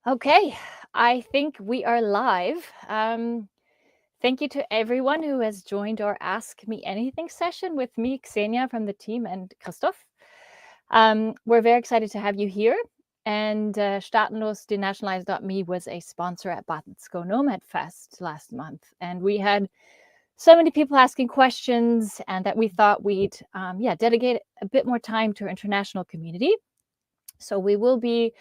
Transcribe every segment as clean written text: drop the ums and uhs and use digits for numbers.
Okay, I think we are live. Thank you to everyone who has joined our Ask Me Anything session with me, Xenia from the team, and Christoph. We're very excited to have you here. And Staatenlos Denationalized.me was a sponsor at Bansko Nomad Fest last month. And we had so many people asking questions, and that we thought we'd dedicate a bit more time to our international community. So we will be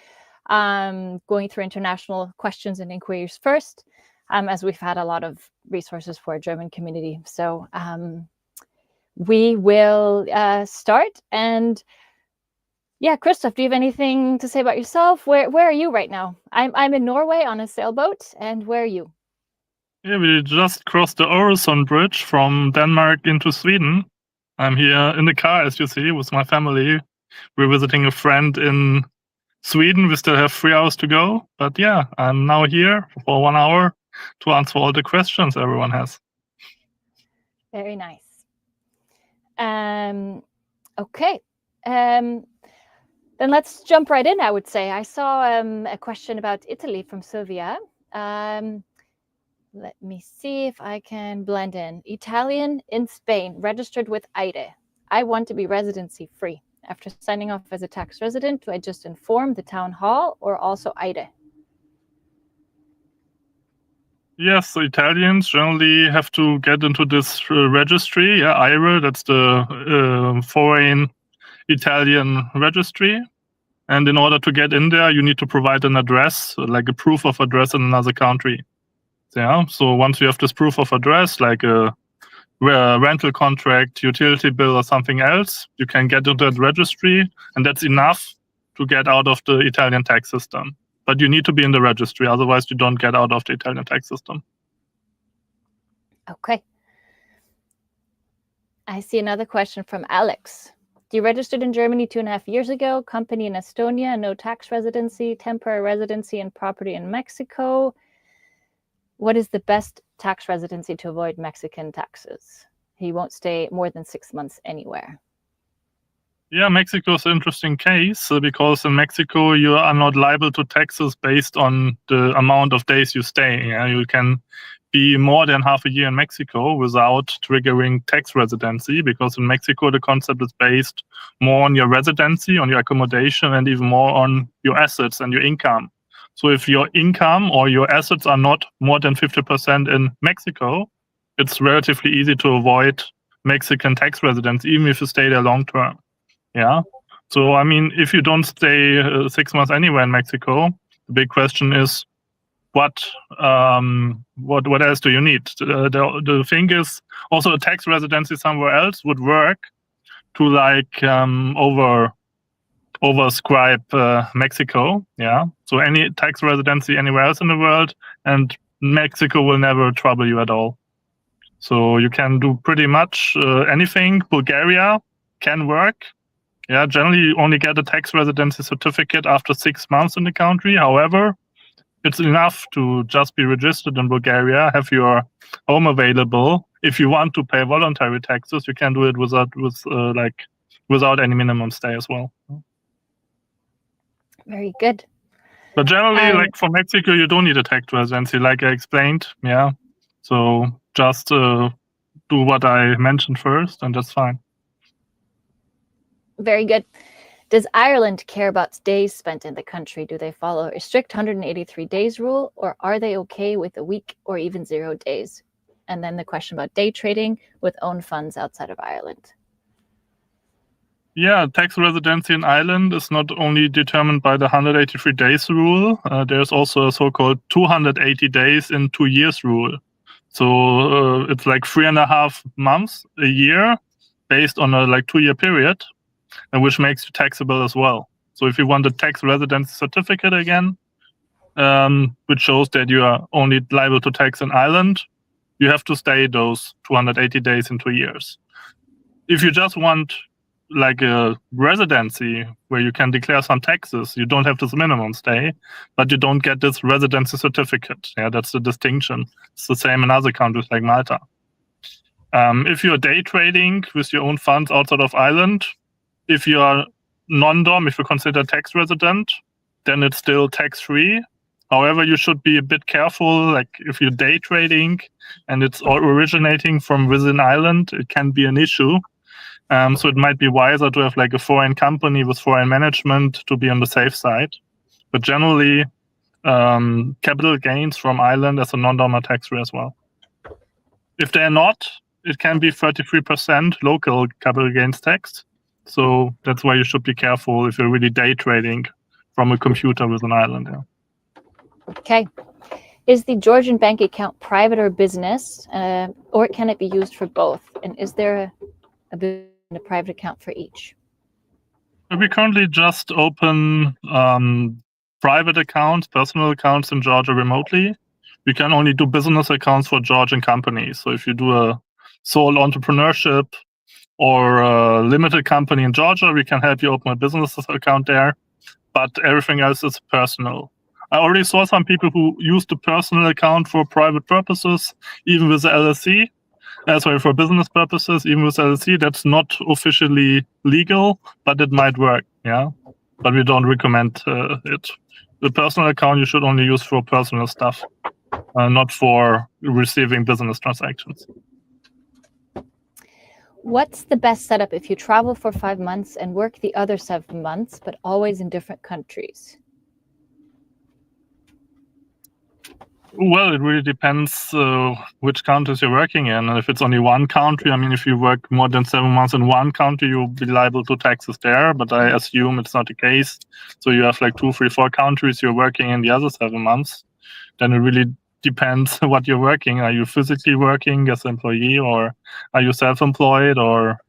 going through international questions and inquiries first, as we've had a lot of resources for our German community. So we will start. And yeah, Christoph, do you have anything to say about yourself? Where are you right now? I'm in Norway on a sailboat. And where are you? Yeah, we just crossed the Øresund Bridge from Denmark into Sweden. I'm here in the car, as you see, with my family. We're visiting a friend in Sweden. We still have 3 hours to go. But yeah, I'm now here for 1 hour to answer all the questions everyone has. Very nice. Okay. Then let's jump right in, I would say. I saw a question about Italy from Sylvia. Let me see if I can blend in. Italian in Spain, registered with AIRE. I want to be residency free. After signing off as a tax resident, do I just inform the town hall or also AIRE? Yes, so Italians generally have to get into this registry. Yeah, AIRE, that's the foreign Italian registry. And in order to get in there, you need to provide an address, like a proof of address in another country. Yeah, so once you have this proof of address, like a rental contract, utility bill, or something else, you can get into that registry, and that's enough to get out of the Italian tax system. But you need to be in the registry, otherwise you don't get out of the Italian tax system. Okay. I see another question from Alex. You registered in Germany 2.5 years ago, company in Estonia, no tax residency, temporary residency and property in Mexico. What is the best tax residency to avoid Mexican taxes? He won't stay more than 6 months anywhere. Yeah, Mexico is an interesting case because in Mexico you are not liable to taxes based on the amount of days you stay. Yeah? You can be more than half a year in Mexico without triggering tax residency, because in Mexico the concept is based more on your residency, on your accommodation, and even more on your assets and your income. So if your income or your assets are not more than 50% in Mexico, it's relatively easy to avoid Mexican tax residency, even if you stay there long term. Yeah. So, I mean, if you don't stay 6 months anywhere in Mexico, the big question is, what else do you need? The thing is, also a tax residency somewhere else would work to like overscribe Mexico. Yeah. So any tax residency anywhere else in the world, and Mexico will never trouble you at all. So you can do pretty much anything. Bulgaria can work. Yeah, generally you only get a tax residency certificate after 6 months in the country. However, it's enough to just be registered in Bulgaria, have your home available. If you want to pay voluntary taxes, you can do it without any minimum stay as well. Very good. But generally, like for Mexico, you don't need a tax residency, like I explained. Yeah, so just do what I mentioned first, and that's fine. Very good. Does Ireland care about days spent in the country? Do they follow a strict 183 days rule, or are they okay with a week or even 0 days? And then the question about day trading with own funds outside of Ireland. Yeah, tax residency in Ireland is not only determined by the 183 days rule, there's also a so-called 280 days in 2 years rule. So it's like 3.5 months a year based on a 2-year period, and which makes you taxable as well. So if you want a tax residency certificate again, which shows that you are only liable to tax in Ireland, you have to stay those 280 days in 2 years. If you just want like a residency where you can declare some taxes, you don't have this minimum stay, but you don't get this residency certificate. Yeah, that's the distinction. It's the same in other countries like Malta. If you're day trading with your own funds outside of Ireland, if you are non-dom, if you consider tax resident, then it's still tax-free. However, you should be a bit careful. Like if you're day trading and it's all originating from within Ireland, it can be an issue. So it might be wiser to have like a foreign company with foreign management to be on the safe side. But generally, capital gains from Ireland as a non-dormant tax-free as well. If they're not, it can be 33% local capital gains tax. So that's why you should be careful if you're really day trading from a computer within Ireland. Yeah. Okay. Is the Georgian bank account private or business, or can it be used for both? And is there a business and a private account for each? We currently just open private accounts, personal accounts in Georgia remotely. We can only do business accounts for Georgian companies. So if you do a sole entrepreneurship or a limited company in Georgia, we can help you open a business account there. But everything else is personal. I already saw some people who used the personal account for private purposes, even with the LLC. Sorry, for business purposes, even with LLC. That's not officially legal, but it might work. Yeah, but we don't recommend it. The personal account you should only use for personal stuff, not for receiving business transactions. What's the best setup if you travel for 5 months and work the other 7 months, but always in different countries? Well, it really depends which countries you're working in. And if it's only one country, I mean, if you work more than 7 months in one country, you'll be liable to taxes there. But I assume it's not the case. So you have like 2, 3, 4 countries you're working in the other 7 months. Then it really depends what you're working. Are you physically working as an employee, or are you self-employed, or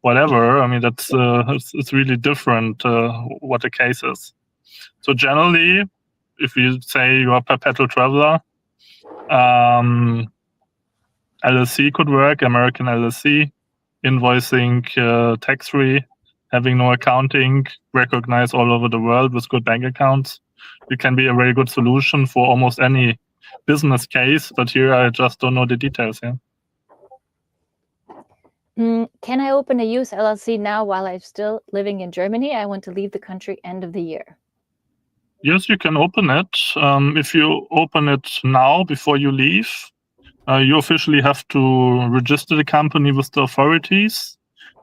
whatever? I mean, that's it's really different what the case is. So generally, if you say you are a perpetual traveler, LLC could work, American LLC, invoicing tax-free, having no accounting, recognized all over the world with good bank accounts. It can be a very good solution for almost any business case, but here I just don't know the details. Yeah. Can I open a US LLC now while I'm still living in Germany? I want to leave the country end of the year. Yes, you can open it. If you open it now before you leave, you officially have to register the company with the authorities.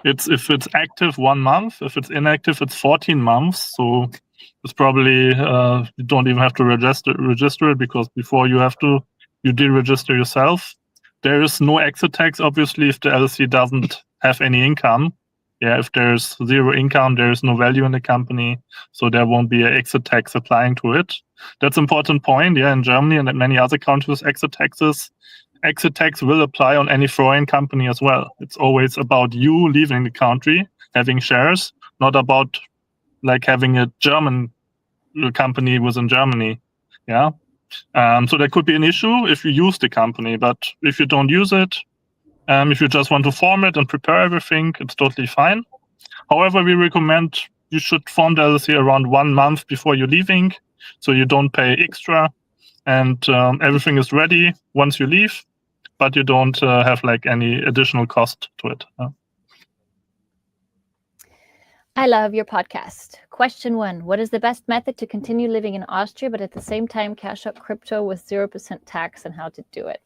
If it's active 1 month, if it's inactive, it's 14 months. So it's probably you don't even have to register it, because before you deregister yourself. There is no exit tax, obviously, if the LLC doesn't have any income. Yeah, if there's zero income, there is no value in the company, so there won't be an exit tax applying to it. That's an important point. Yeah, in Germany and in many other countries, exit tax will apply on any foreign company as well. It's always about you leaving the country, having shares, not about like having a German company within Germany. Yeah, so that could be an issue if you use the company, but if you don't use it, if you just want to form it and prepare everything, it's totally fine. However, we recommend you should form the LLC around 1 month before you're leaving, so you don't pay extra, and everything is ready once you leave, but you don't have like any additional cost to it. I love your podcast. Question 1, what is the best method to continue living in Austria, but at the same time cash out crypto with 0% tax, and how to do it?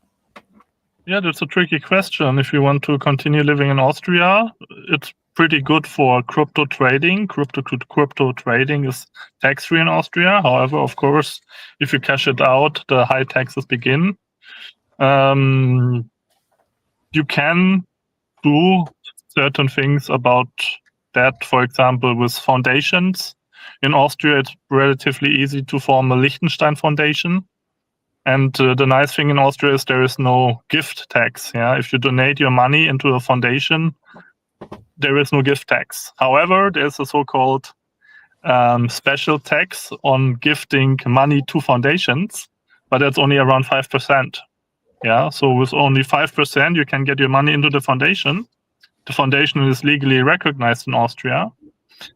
Yeah, that's a tricky question. If you want to continue living in Austria, it's pretty good for crypto trading. Crypto trading is tax-free in Austria. However, of course, if you cash it out, the high taxes begin. You can do certain things about that, for example, with foundations. In Austria, it's relatively easy to form a Liechtenstein foundation. And the nice thing in Austria is there is no gift tax. Yeah, if you donate your money into a foundation, there is no gift tax. However, there's a so-called special tax on gifting money to foundations, but that's only around 5%. Yeah, so with only 5%, you can get your money into the foundation. The foundation is legally recognized in Austria,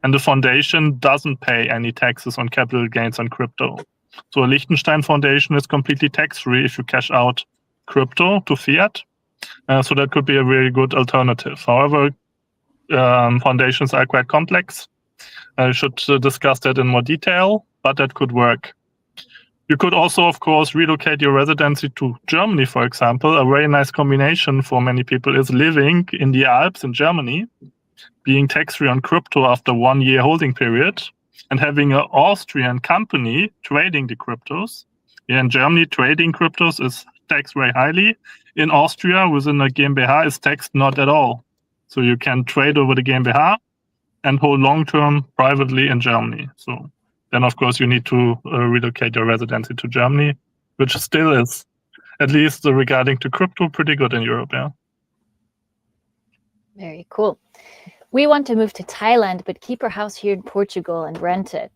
and the foundation doesn't pay any taxes on capital gains on crypto. So a Liechtenstein foundation is completely tax-free if you cash out crypto to fiat. So that could be a very good alternative. However, foundations are quite complex. I should discuss that in more detail, but that could work. You could also, of course, relocate your residency to Germany, for example. A very nice combination for many people is living in the Alps in Germany, being tax-free on crypto after 1 year holding period, and having an Austrian company trading the cryptos. In Germany, trading cryptos is taxed very highly. In Austria, within a GmbH, is taxed not at all. So you can trade over the GmbH and hold long-term privately in Germany. So then, of course, you need to relocate your residency to Germany, which still is, at least regarding to crypto, pretty good in Europe. Yeah. Very cool. We want to move to Thailand, but keep our house here in Portugal and rent it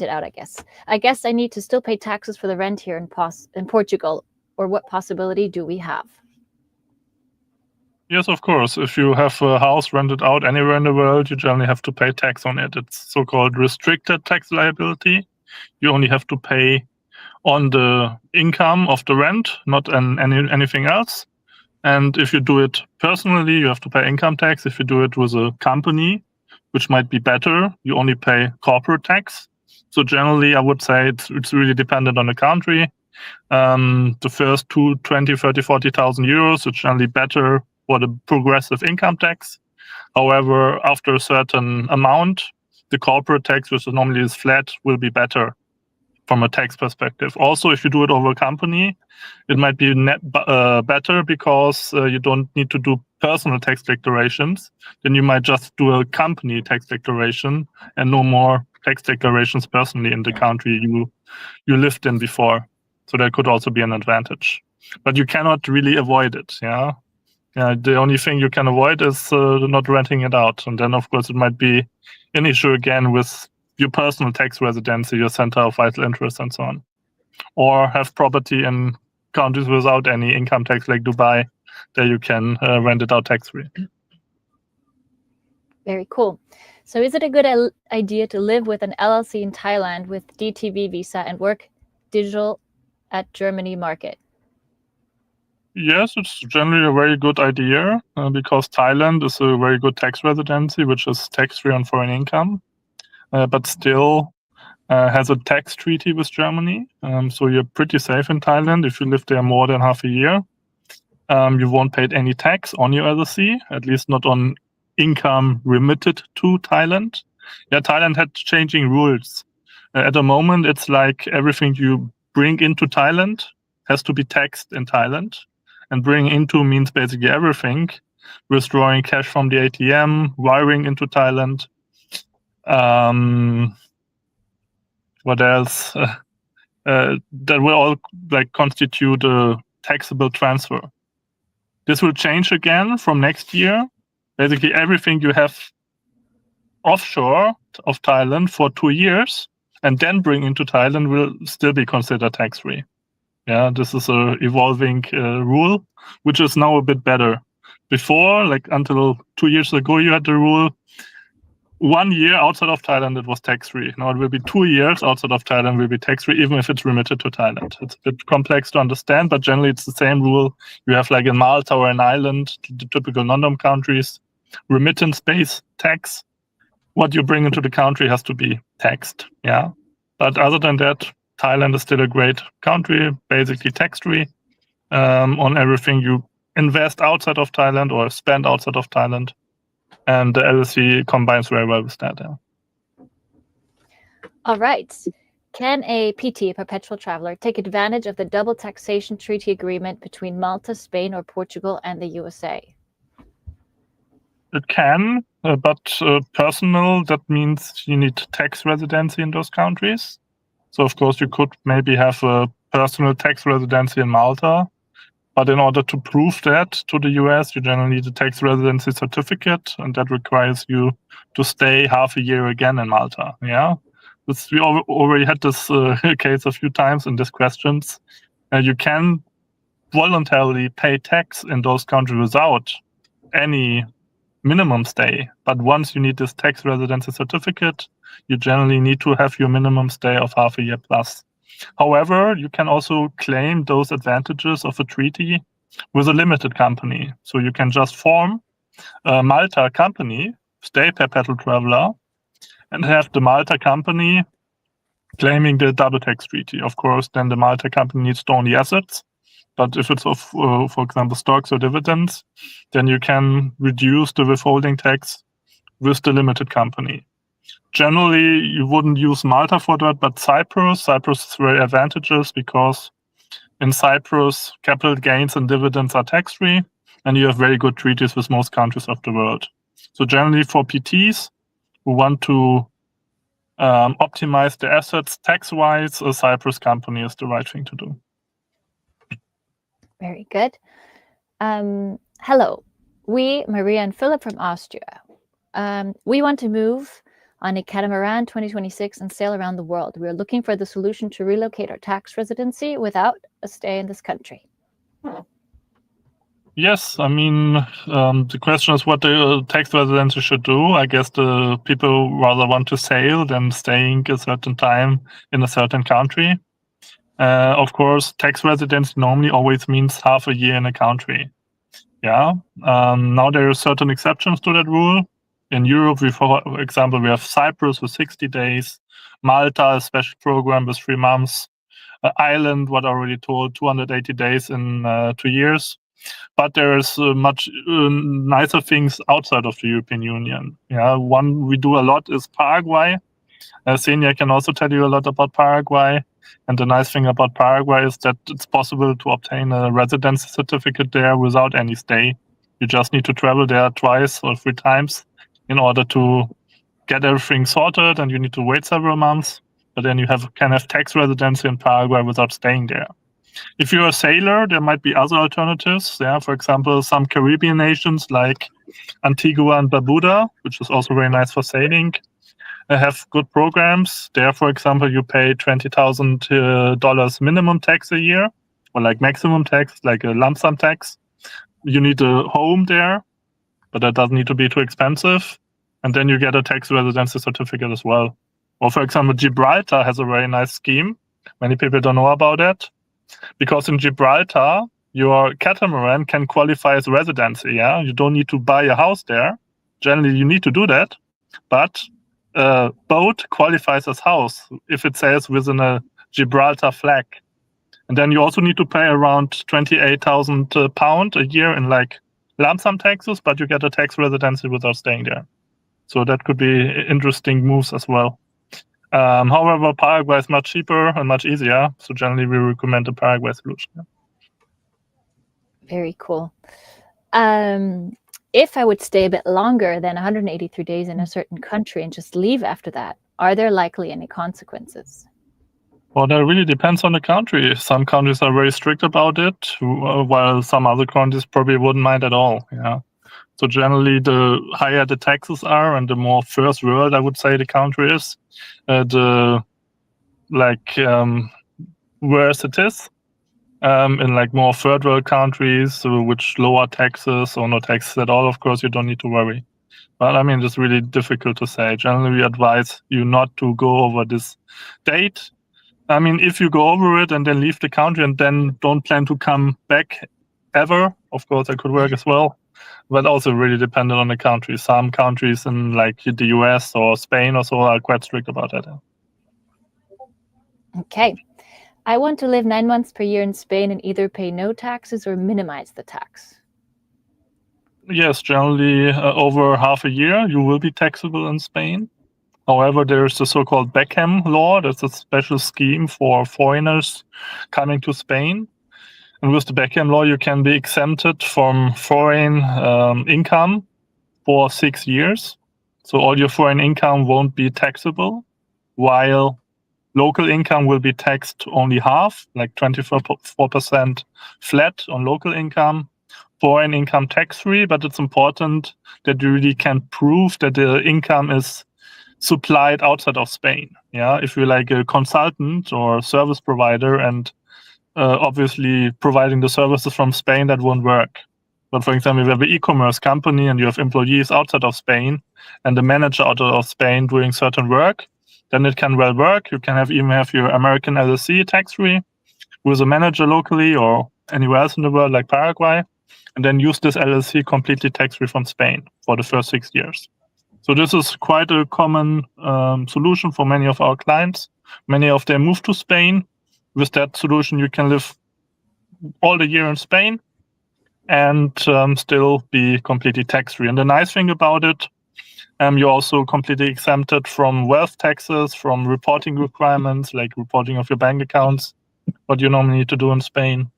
out, I guess. I guess I need to still pay taxes for the rent here in Portugal, or what possibility do we have? Yes, of course. If you have a house rented out anywhere in the world, you generally have to pay tax on it. It's so-called restricted tax liability. You only have to pay on the income of the rent, not on anything else. And if you do it personally, you have to pay income tax. If you do it with a company, which might be better, you only pay corporate tax. So generally, I would say it's really dependent on the country. The first 20, 30, 40,000 euros, it's generally better for the progressive income tax. However, after a certain amount, the corporate tax, which normally is flat, will be better from a tax perspective. Also, if you do it over a company, it might be better because you don't need to do personal tax declarations. Then you might just do a company tax declaration and no more tax declarations personally in the country you lived in before. So that could also be an advantage. But you cannot really avoid it. Yeah. The only thing you can avoid is not renting it out. And then, of course, it might be an issue again with your personal tax residency, your center of vital interest, and so on. Or have property in countries without any income tax, like Dubai, that you can rent it out tax-free. Very cool. So is it a good idea to live with an LLC in Thailand with DTV visa and work digital at Germany market? Yes, it's generally a very good idea because Thailand is a very good tax residency, which is tax-free on foreign income, but still has a tax treaty with Germany. So you're pretty safe in Thailand if you live there more than half a year. You won't pay any tax on your LLC, at least not on income remitted to Thailand. Yeah, Thailand had changing rules. At the moment, it's like everything you bring into Thailand has to be taxed in Thailand. And bring into means basically everything, withdrawing cash from the ATM, wiring into Thailand. What else? That will all constitute a taxable transfer. This will change again from next year. Basically, everything you have offshore of Thailand for 2 years and then bring into Thailand will still be considered tax-free. Yeah, this is a evolving rule, which is now a bit better. Before, until 2 years ago, you had the rule 1 year outside of Thailand, it was tax-free. Now it will be 2 years outside of Thailand will be tax-free, even if it's remitted to Thailand. It's a bit complex to understand, but generally it's the same rule you have in Malta or in Ireland, the typical non-dom countries. Remittance-based tax, what you bring into the country has to be taxed. Yeah, but other than that, Thailand is still a great country, basically tax-free on everything you invest outside of Thailand or spend outside of Thailand. And the LLC combines very well with that. Yeah. All right. Can a PT, a perpetual traveler, take advantage of the double taxation treaty agreement between Malta, Spain, or Portugal and the USA? It can, but personal, that means you need tax residency in those countries. So, of course, you could maybe have a personal tax residency in Malta, but in order to prove that to the US, you generally need a tax residency certificate, and that requires you to stay half a year again in Malta. Yeah, we already had this case a few times in these questions. You can voluntarily pay tax in those countries without any minimum stay, but once you need this tax residency certificate, you generally need to have your minimum stay of half a year plus. However, you can also claim those advantages of a treaty with a limited company. So you can just form a Malta company, stay perpetual traveler, and have the Malta company claiming the double tax treaty. Of course, then the Malta company needs to own the assets. But if it's of, for example, stocks or dividends, then you can reduce the withholding tax with the limited company. Generally, you wouldn't use Malta for that, but Cyprus. Cyprus is very advantageous because in Cyprus, capital gains and dividends are tax-free, and you have very good treaties with most countries of the world. So generally for PTs who want to optimize the assets tax-wise, a Cyprus company is the right thing to do. Very good. Hello, we, Maria and Philip from Austria. We want to move on a catamaran 2026 and sail around the world. We are looking for the solution to relocate our tax residency without a stay in this country. Yes, I mean, the question is what the tax residency should do. I guess the people rather want to sail than staying a certain time in a certain country. Of course, tax residency normally always means half a year in a country. Yeah. Now there are certain exceptions to that rule. In Europe, for example, we have Cyprus with 60 days, Malta, a special program with 3 months, Ireland, what I already told, 280 days in 2 years. But there is much nicer things outside of the European Union. Yeah, one we do a lot is Paraguay. Xenia can also tell you a lot about Paraguay. And the nice thing about Paraguay is that it's possible to obtain a residency certificate there without any stay. You just need to travel there twice or 3 times in order to get everything sorted, and you need to wait several months. But then you can have tax residency in Paraguay without staying there. If you're a sailor, there might be other alternatives. Yeah, for example, some Caribbean nations like Antigua and Barbuda, which is also very nice for sailing, have good programs. There, for example, you pay $20,000 minimum tax a year, or like maximum tax, like a lump sum tax. You need a home there, but that doesn't need to be too expensive. And then you get a tax residency certificate as well. Or for example, Gibraltar has a very nice scheme. Many people don't know about it. Because in Gibraltar, your catamaran can qualify as residency. Yeah, you don't need to buy a house there. Generally, you need to do that. But boat qualifies as house if it sails within a Gibraltar flag. And then you also need to pay around £28,000 a year in like lump sum taxes, but you get a tax residency without staying there. So that could be interesting moves as well. However, Paraguay is much cheaper and much easier. So generally, we recommend the Paraguay solution. Very cool. If I would stay a bit longer than 183 days in a certain country and just leave after that, are there likely any consequences? Well, that really depends on the country. Some countries are very strict about it, while some other countries probably wouldn't mind at all. Yeah. So generally, the higher the taxes are and the more first world, I would say, the country is, the worse it is. In like more third world countries, which lower taxes or no taxes at all, of course, you don't need to worry. But I mean, it's really difficult to say. Generally, we advise you not to go over this date. I mean, if you go over it and then leave the country and then don't plan to come back ever, of course, that could work as well. But also really dependent on the country. Some countries in like the US or Spain or so are quite strict about that. Okay. I want to live 9 months per year in Spain and either pay no taxes or minimize the tax. Yes, generally over half a year, you will be taxable in Spain. However, there is the so-called Beckham law. That's a special scheme for foreigners coming to Spain. And with the Beckham law, you can be exempted from foreign income for 6 years. So all your foreign income won't be taxable, while local income will be taxed only half, like 24% flat on local income, foreign income tax-free. But it's important that you really can prove that the income is supplied outside of Spain. Yeah, if you're like a consultant or service provider and obviously providing the services from Spain, that won't work. But for example, if you have an e-commerce company and you have employees outside of Spain and the manager out of Spain doing certain work, then it can well work. You can even have your American LLC tax-free with a manager locally or anywhere else in the world like Paraguay, and then use this LLC completely tax-free from Spain for the first 6 years. So this is quite a common solution for many of our clients. Many of them move to Spain. With that solution, you can live all the year in Spain and still be completely tax-free. And the nice thing about it, you're also completely exempted from wealth taxes, from reporting requirements, like reporting of your bank accounts, what you normally need to do in Spain.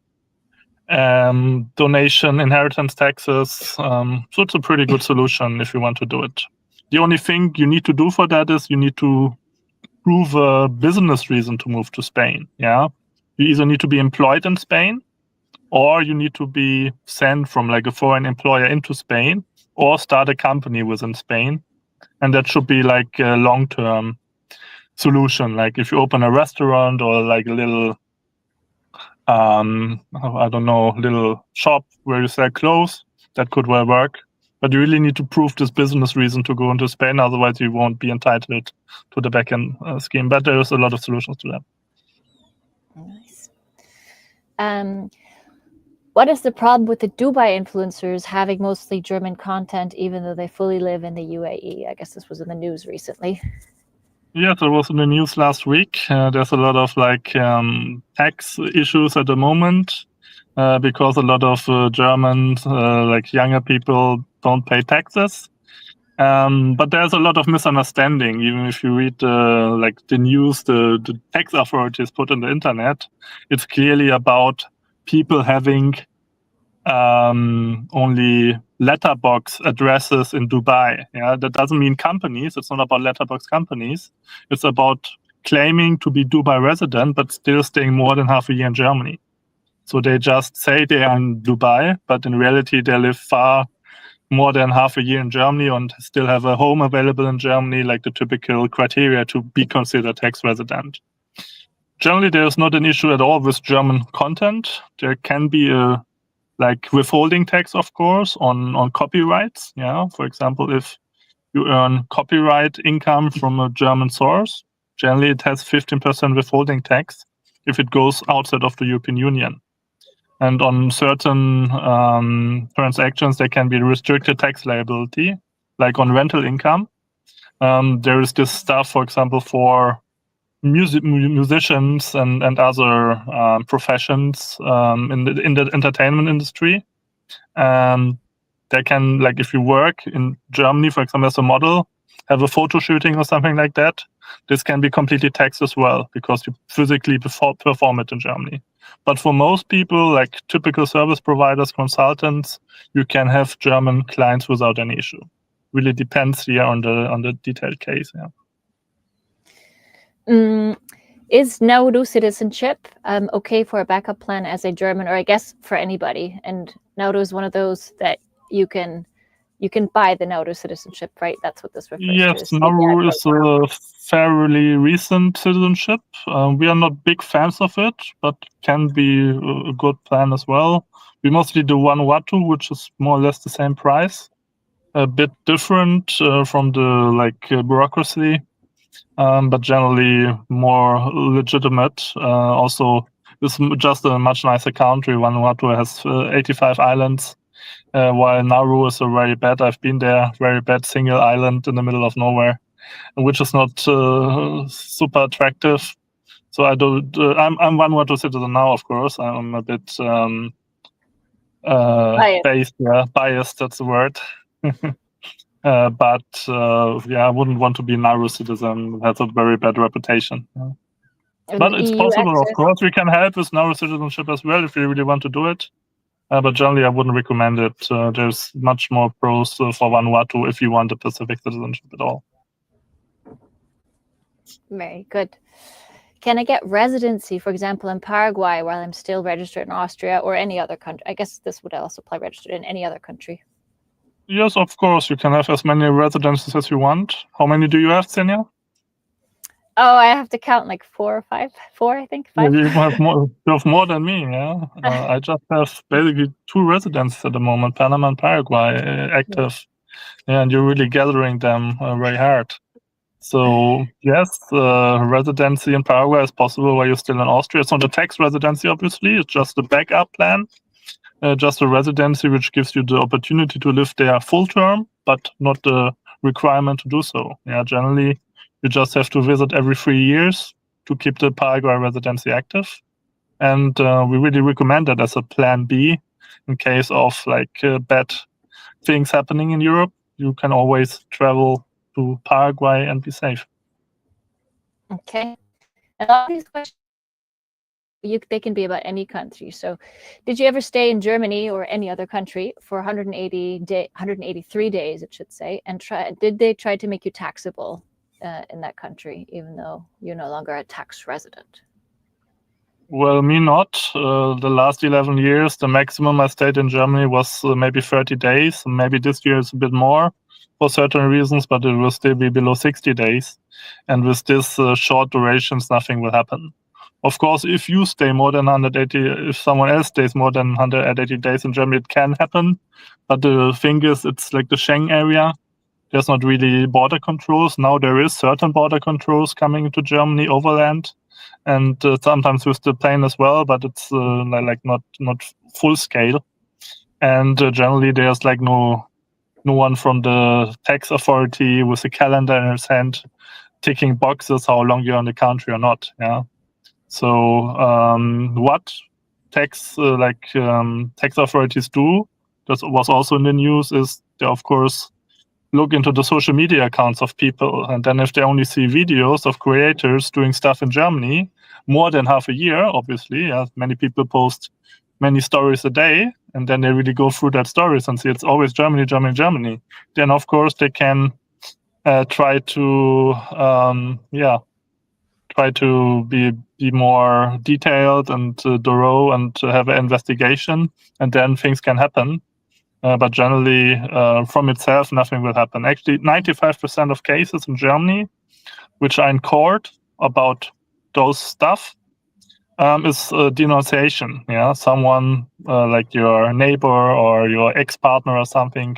Donation, inheritance taxes. So it's a pretty good solution if you want to do it. The only thing you need to do for that is you need to prove a business reason to move to Spain. Yeah, you either need to be employed in Spain, or you need to be sent from like a foreign employer into Spain, or start a company within Spain, and that should be like a long-term solution. Like if you open a restaurant or like a little I don't know, little shop where you sell clothes, that could well work. But you really need to prove this business reason to go into Spain, otherwise you won't be entitled to the back-end scheme. But there's a lot of solutions to that. Nice. What is the problem with the Dubai influencers having mostly German content, even though they fully live in the UAE? I guess this was in the news recently. Yes, it was in the news last week. There's a lot of like tax issues at the moment because a lot of Germans, like younger people, don't pay taxes. But there's a lot of misunderstanding. Even if you read like the news, the tax authorities put on the internet, it's clearly about people having only letterbox addresses in Dubai. Yeah, that doesn't mean companies. It's not about letterbox companies. It's about claiming to be Dubai resident, but still staying more than half a year in Germany. So they just say they are in Dubai, but in reality they live far more than half a year in Germany and still have a home available in Germany, like the typical criteria to be considered tax resident. Generally, there's not an issue at all with German content. There can be a like withholding tax, of course, on copyrights. Yeah, for example, if you earn copyright income from a German source, generally it has 15% withholding tax if it goes outside of the European Union. And on certain transactions, there can be restricted tax liability, like on rental income. There is this stuff, for example, for musicians and other professions in the entertainment industry. They can, like if you work in Germany, for example, as a model, have a photo shooting or something like that, this can be completely taxed as well because you physically perform it in Germany. But for most people, like typical service providers, consultants, you can have German clients without any issue. Really depends here on the detailed case. Yeah. Is Nauru citizenship okay for a backup plan as a German, or I guess for anybody? And Nauru is one of those that you can buy the Nauru citizenship, right? That's what this refers to. Yes, Nauru is a fairly recent citizenship. We are not big fans of it, but can be a good plan as well. We mostly do Vanuatu, which is more or less the same price. A bit different from the bureaucracy, but generally more legitimate. Also, it's just a much nicer country. Vanuatu has 85 islands. While Nauru is a very bad, I've been there, very bad single island in the middle of nowhere, which is not super attractive. So I'm Vanuatu citizen now, of course. I'm a bit biased, that's the word. But I wouldn't want to be a Nauru citizen. It has a very bad reputation. Yeah. But it's possible, of course. We can help with Nauru citizenship as well if you really want to do it. But generally, I wouldn't recommend it. There's much more pros for Vanuatu if you want a Pacific citizenship at all. Very good. Can I get residency, for example, in Paraguay while I'm still registered in Austria or any other country? I guess this would also apply registered in any other country. Yes, of course. You can have as many residences as you want. How many do you have, Xenia? Oh, I have to count like 4 or 5. 4, I think. 5. You have more than me, yeah. I just have basically 2 residences at the moment, Panama and Paraguay, active. Yeah, and you're really gathering them very hard. So yes, residency in Paraguay is possible while you're still in Austria. It's not a tax residency, obviously. It's just a backup plan. Just a residency which gives you the opportunity to live there full term, but not the requirement to do so. Yeah, generally, you just have to visit every 3 years. to keep the Paraguay residency active. And we really recommend that as a plan B in case of bad things happening in Europe. You can always travel to Paraguay and be safe. Okay. And all these questions, they can be about any country. So did you ever stay in Germany or any other country for 183 days, it should say, and did they try to make you taxable in that country, even though you're no longer a tax resident? Well, me not. The last 11 years, the maximum I stayed in Germany was maybe 30 days. Maybe this year it's a bit more for certain reasons, but it will still be below 60 days. And with this short durations, nothing will happen. Of course, if you stay more than 180, if someone else stays more than 180 days in Germany, it can happen. But the thing is, it's like the Schengen area. There's not really border controls. Now there is certain border controls coming into Germany overland. And sometimes with the plane as well, but it's not full scale. And generally, there's no one from the tax authority with a calendar in his hand ticking boxes how long you're in the country or not. Yeah. So what tax authorities do, that was also in the news, is they of course look into the social media accounts of people. And then if they only see videos of creators doing stuff in Germany, more than half a year, obviously, many people post many stories a day, and then they really go through that stories and see it's always Germany, Germany, Germany. Then, of course, they can try to be more detailed and thorough and have an investigation, and then things can happen. But generally, from itself, nothing will happen. Actually, 95% of cases in Germany, which are in court about those stuff, is denunciation. Yeah, someone like your neighbor or your ex-partner or something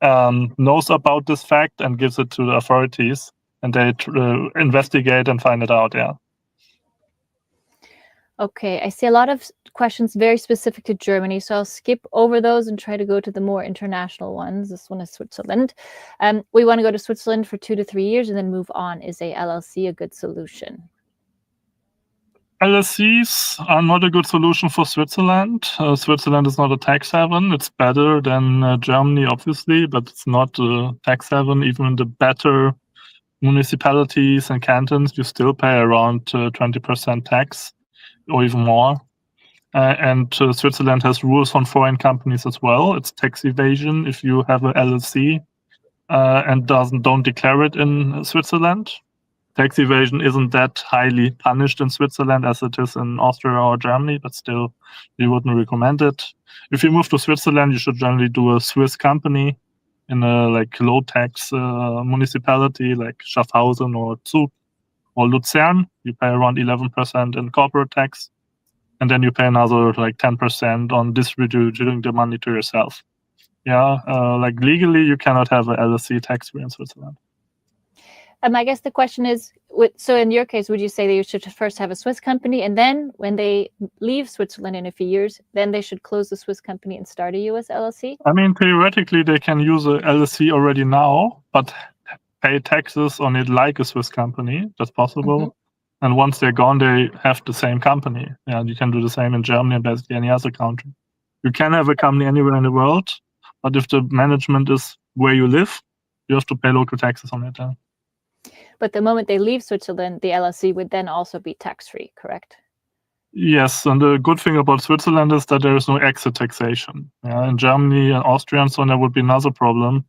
knows about this fact and gives it to the authorities, and they investigate and find it out. Yeah. Okay, I see a lot of questions very specific to Germany, so I'll skip over those and try to go to the more international ones. This one is Switzerland. We want to go to Switzerland for 2 to 3 years and then move on. Is a LLC a good solution? LLCs are not a good solution for Switzerland. Switzerland is not a tax haven. It's better than Germany, obviously, but it's not a tax haven. Even in the better municipalities and cantons, you still pay around 20% tax or even more. And Switzerland has rules on foreign companies as well. It's tax evasion if you have an LLC and don't declare it in Switzerland. Tax evasion isn't that highly punished in Switzerland as it is in Austria or Germany, but still, we wouldn't recommend it. If you move to Switzerland, you should generally do a Swiss company in a low tax municipality like Schaffhausen or Zug or Luzern. You pay around 11% in corporate tax, and then you pay another 10% on distributing the money to yourself. Yeah, legally, you cannot have an LLC tax-free in Switzerland. I guess the question is, so in your case, would you say that you should first have a Swiss company, and then when they leave Switzerland in a few years, then they should close the Swiss company and start a US LLC? I mean, theoretically, they can use a LLC already now, but pay taxes on it like a Swiss company. That's possible. Mm-hmm. And once they're gone, they have the same company. Yeah, you can do the same in Germany and basically any other country. You can have a company anywhere in the world, but if the management is where you live, you have to pay local taxes on it. But the moment they leave Switzerland, the LLC would then also be tax-free, correct? Yes, and the good thing about Switzerland is that there is no exit taxation. Yeah, in Germany and Austria and so on, there would be another problem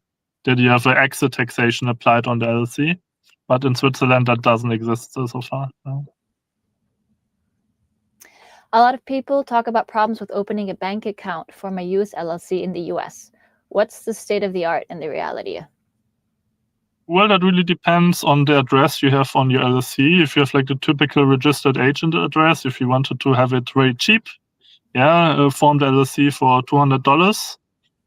that you have an exit taxation applied on the LLC. But in Switzerland, that doesn't exist so far. No. A lot of people talk about problems with opening a bank account for my US LLC in the US. What's the state of the art and the reality? Well, that really depends on the address you have on your LLC. If you have the typical registered agent address, if you wanted to have it very cheap, form the LLC for $200,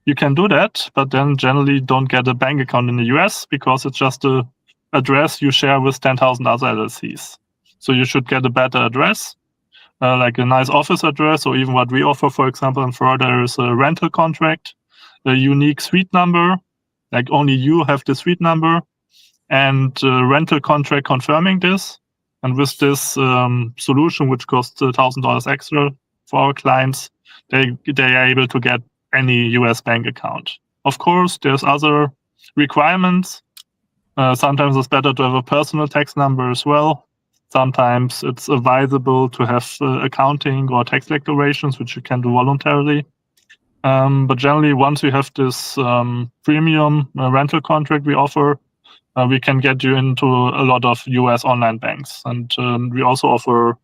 you can do that, but then generally don't get a bank account in the US because it's just a address you share with 10,000 other LLCs. So you should get a better address, like a nice office address, or even what we offer, for example, in Florida is a rental contract, a unique suite number, like only you have the suite number, and rental contract confirming this. And with this solution, which costs $1,000 extra for our clients, they are able to get any US bank account. Of course, there's other requirements. Sometimes it's better to have a personal tax number as well. Sometimes it's advisable to have accounting or tax declarations, which you can do voluntarily. But generally, once you have this premium rental contract we offer, we can get you into a lot of US online banks. And we also offer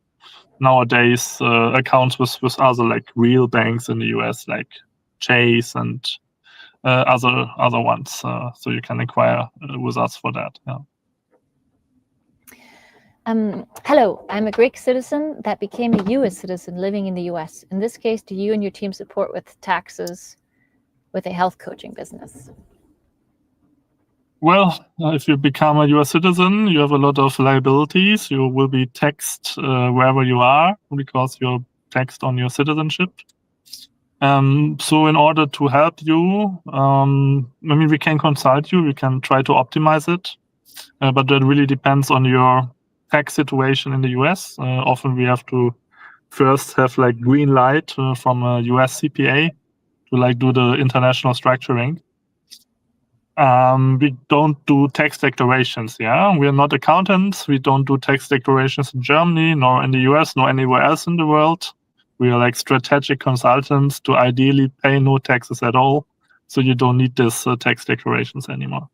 nowadays accounts with other like real banks in the US, like Chase and other ones. So you can inquire with us for that. Yeah. Hello, I'm a Greek citizen that became a US citizen living in the US. In this case, do you and your team support with taxes with a health coaching business? Well, if you become a US citizen, you have a lot of liabilities. You will be taxed wherever you are because you're taxed on your citizenship. So in order to help you, we can consult you. We can try to optimize it, but that really depends on your tax situation in the US. Often we have to first have like green light from a US CPA to like do the international structuring. We don't do tax declarations. Yeah, we are not accountants. We don't do tax declarations in Germany, nor in the US, nor anywhere else in the world. We are like strategic consultants to ideally pay no taxes at all. So you don't need this tax declarations anymore.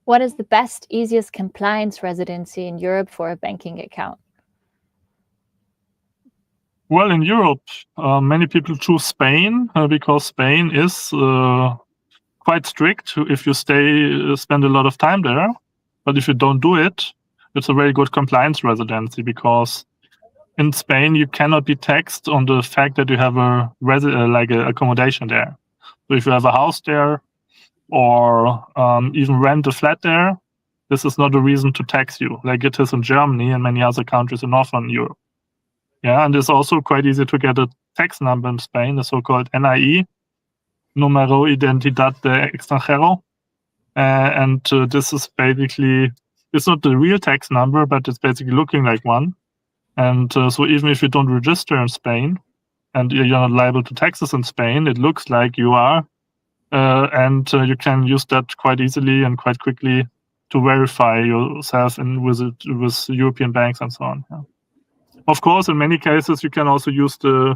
What is the best, easiest compliance residency in Europe for a banking account? Well, in Europe, many people choose Spain because Spain is quite strict if you spend a lot of time there. But if you don't do it, it's a very good compliance residency because in Spain you cannot be taxed on the fact that you have a accommodation there. So if you have a house there or even rent a flat there, this is not a reason to tax you like it is in Germany and many other countries in Northern Europe. Yeah, and it's also quite easy to get a tax number in Spain, the so-called NIE, Número Identidad de Extranjero. And this is basically, it's not the real tax number, but it's basically looking like one. And so even if you don't register in Spain and you're not liable to taxes in Spain, it looks like you are. And you can use that quite easily and quite quickly to verify yourself with European banks and so on. Yeah. Of course, in many cases, you can also use the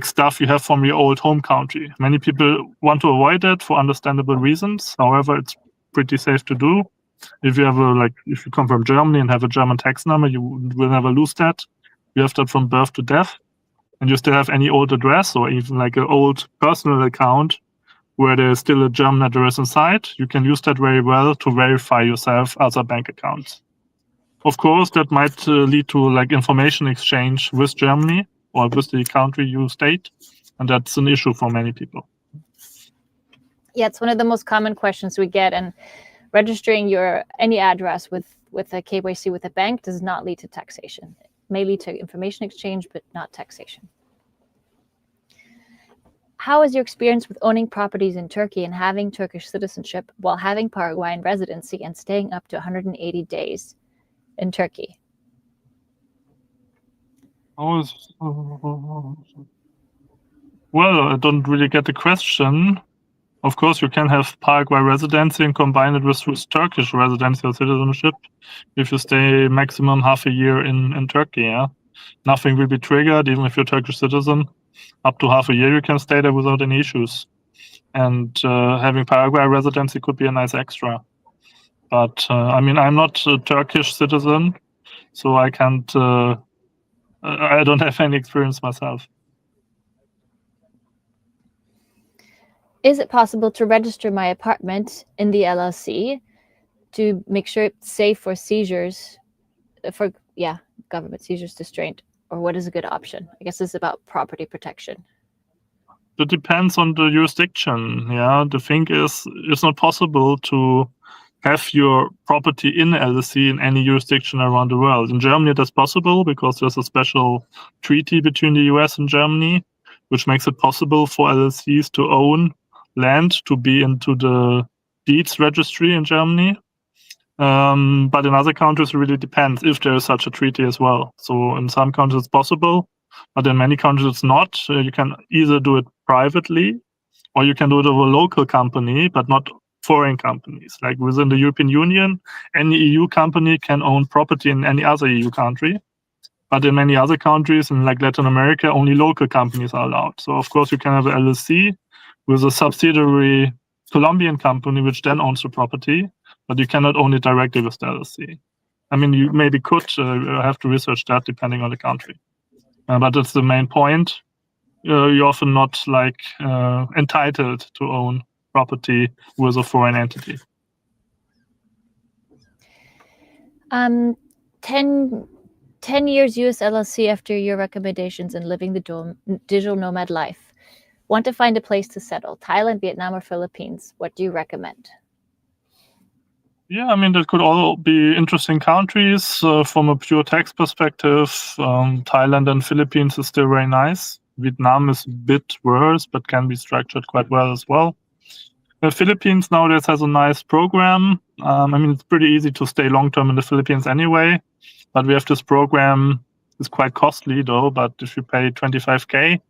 stuff you have from your old home country. Many people want to avoid that for understandable reasons. However, it's pretty safe to do. If you have if you come from Germany and have a German tax number, you will never lose that. You have that from birth to death, and you still have any old address or even like an old personal account where there's still a German address inside. You can use that very well to verify yourself other bank accounts. Of course, that might lead to like information exchange with Germany or with the country you state, and that's an issue for many people. Yeah, it's one of the most common questions we get, and registering any address with a KYC with a bank does not lead to taxation. It may lead to information exchange, but not taxation. How is your experience with owning properties in Turkey and having Turkish citizenship while having Paraguayan residency and staying up to 180 days in Turkey? Well, I don't really get the question. Of course, you can have Paraguay residency and combine it with Turkish residency or citizenship if you stay maximum half a year in Turkey. Yeah, nothing will be triggered, even if you're a Turkish citizen. Up to half a year, you can stay there without any issues. And having Paraguay residency could be a nice extra. But I'm not a Turkish citizen, so I can't. I don't have any experience myself. Is it possible to register my apartment in the LLC to make sure it's safe for seizures, government seizures restraint, or what is a good option? I guess it's about property protection. It depends on the jurisdiction. Yeah, the thing is, it's not possible to have your property in LLC in any jurisdiction around the world. In Germany, that's possible because there's a special treaty between the US and Germany, which makes it possible for LLCs to own land to be into the deeds registry in Germany. But in other countries, it really depends if there is such a treaty as well. So in some countries it's possible, but in many countries it's not. You can either do it privately, or you can do it with a local company, but not foreign companies. Like within the European Union, any EU company can own property in any other EU country. But in many other countries, in like Latin America, only local companies are allowed. So of course you can have an LLC with a subsidiary Colombian company, which then owns the property, but you cannot own it directly with the LLC. I mean, you maybe could have to research that depending on the country. But that's the main point. You're often not like entitled to own property with a foreign entity. 10 years US LLC after your recommendations and living the digital nomad life. Want to find a place to settle, Thailand, Vietnam, or Philippines. What do you recommend? Yeah, I mean, that could all be interesting countries from a pure tax perspective. Thailand and Philippines is still very nice. Vietnam is a bit worse, but can be structured quite well as well. The Philippines nowadays has a nice program. I mean, it's pretty easy to stay long-term in the Philippines anyway, but we have this program. It's quite costly though, but if you pay 25K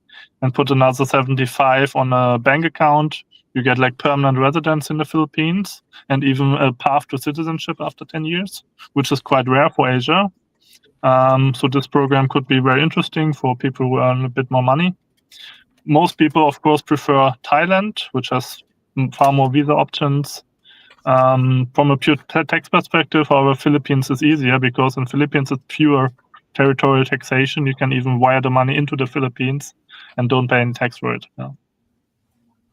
and put another 75 on a bank account, you get like permanent residence in the Philippines and even a path to citizenship after 10 years, which is quite rare for Asia. So this program could be very interesting for people who earn a bit more money. Most people, of course, prefer Thailand, which has far more visa options. From a pure tax perspective, however, Philippines is easier because in Philippines it's pure territorial taxation. You can even wire the money into the Philippines and don't pay any tax for it. Yeah.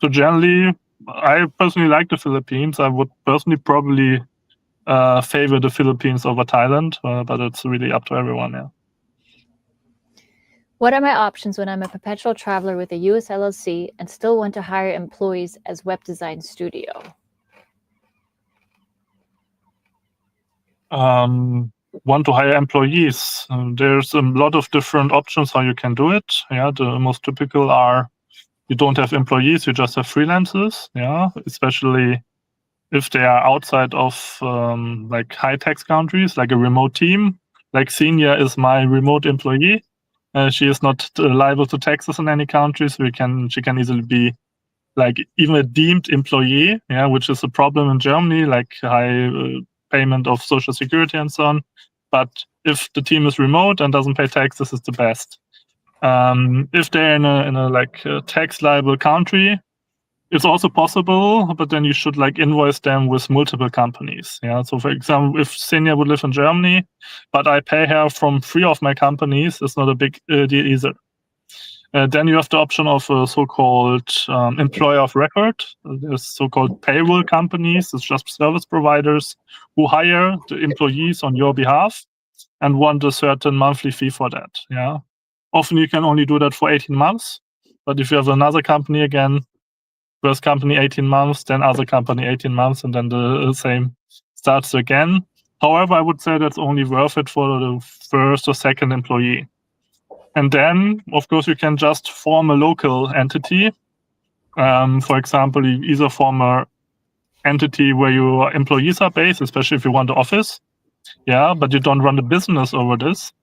So generally, I personally like the Philippines. I would personally probably favor the Philippines over Thailand, but it's really up to everyone. Yeah. What are my options when I'm a perpetual traveler with a US LLC and still want to hire employees as web design studio? Want to hire employees. There's a lot of different options how you can do it. Yeah, the most typical are you don't have employees, you just have freelancers. Yeah, especially if they are outside of like high tax countries, like a remote team. Like Xenia is my remote employee. She is not liable to taxes in any country, so she can easily be like even a deemed employee, yeah, which is a problem in Germany, like high payment of social security and so on. But if the team is remote and doesn't pay taxes, it's the best. If they're in a like tax liable country, it's also possible, but then you should like invoice them with multiple companies. Yeah. So for example, if Xenia would live in Germany, but I pay her from 3 of my companies, it's not a big deal either. Then you have the option of a so-called employer of record. There's so-called payroll companies. It's just service providers who hire the employees on your behalf and want a certain monthly fee for that. Yeah. Often you can only do that for 18 months. But if you have another company again, first company 18 months, then other company 18 months, and then the same starts again. However, I would say that's only worth it for the first or second employee. And then, of course, you can just form a local entity. For example, you either form an entity where your employees are based, especially if you want the office. Yeah, but you don't run the business over this.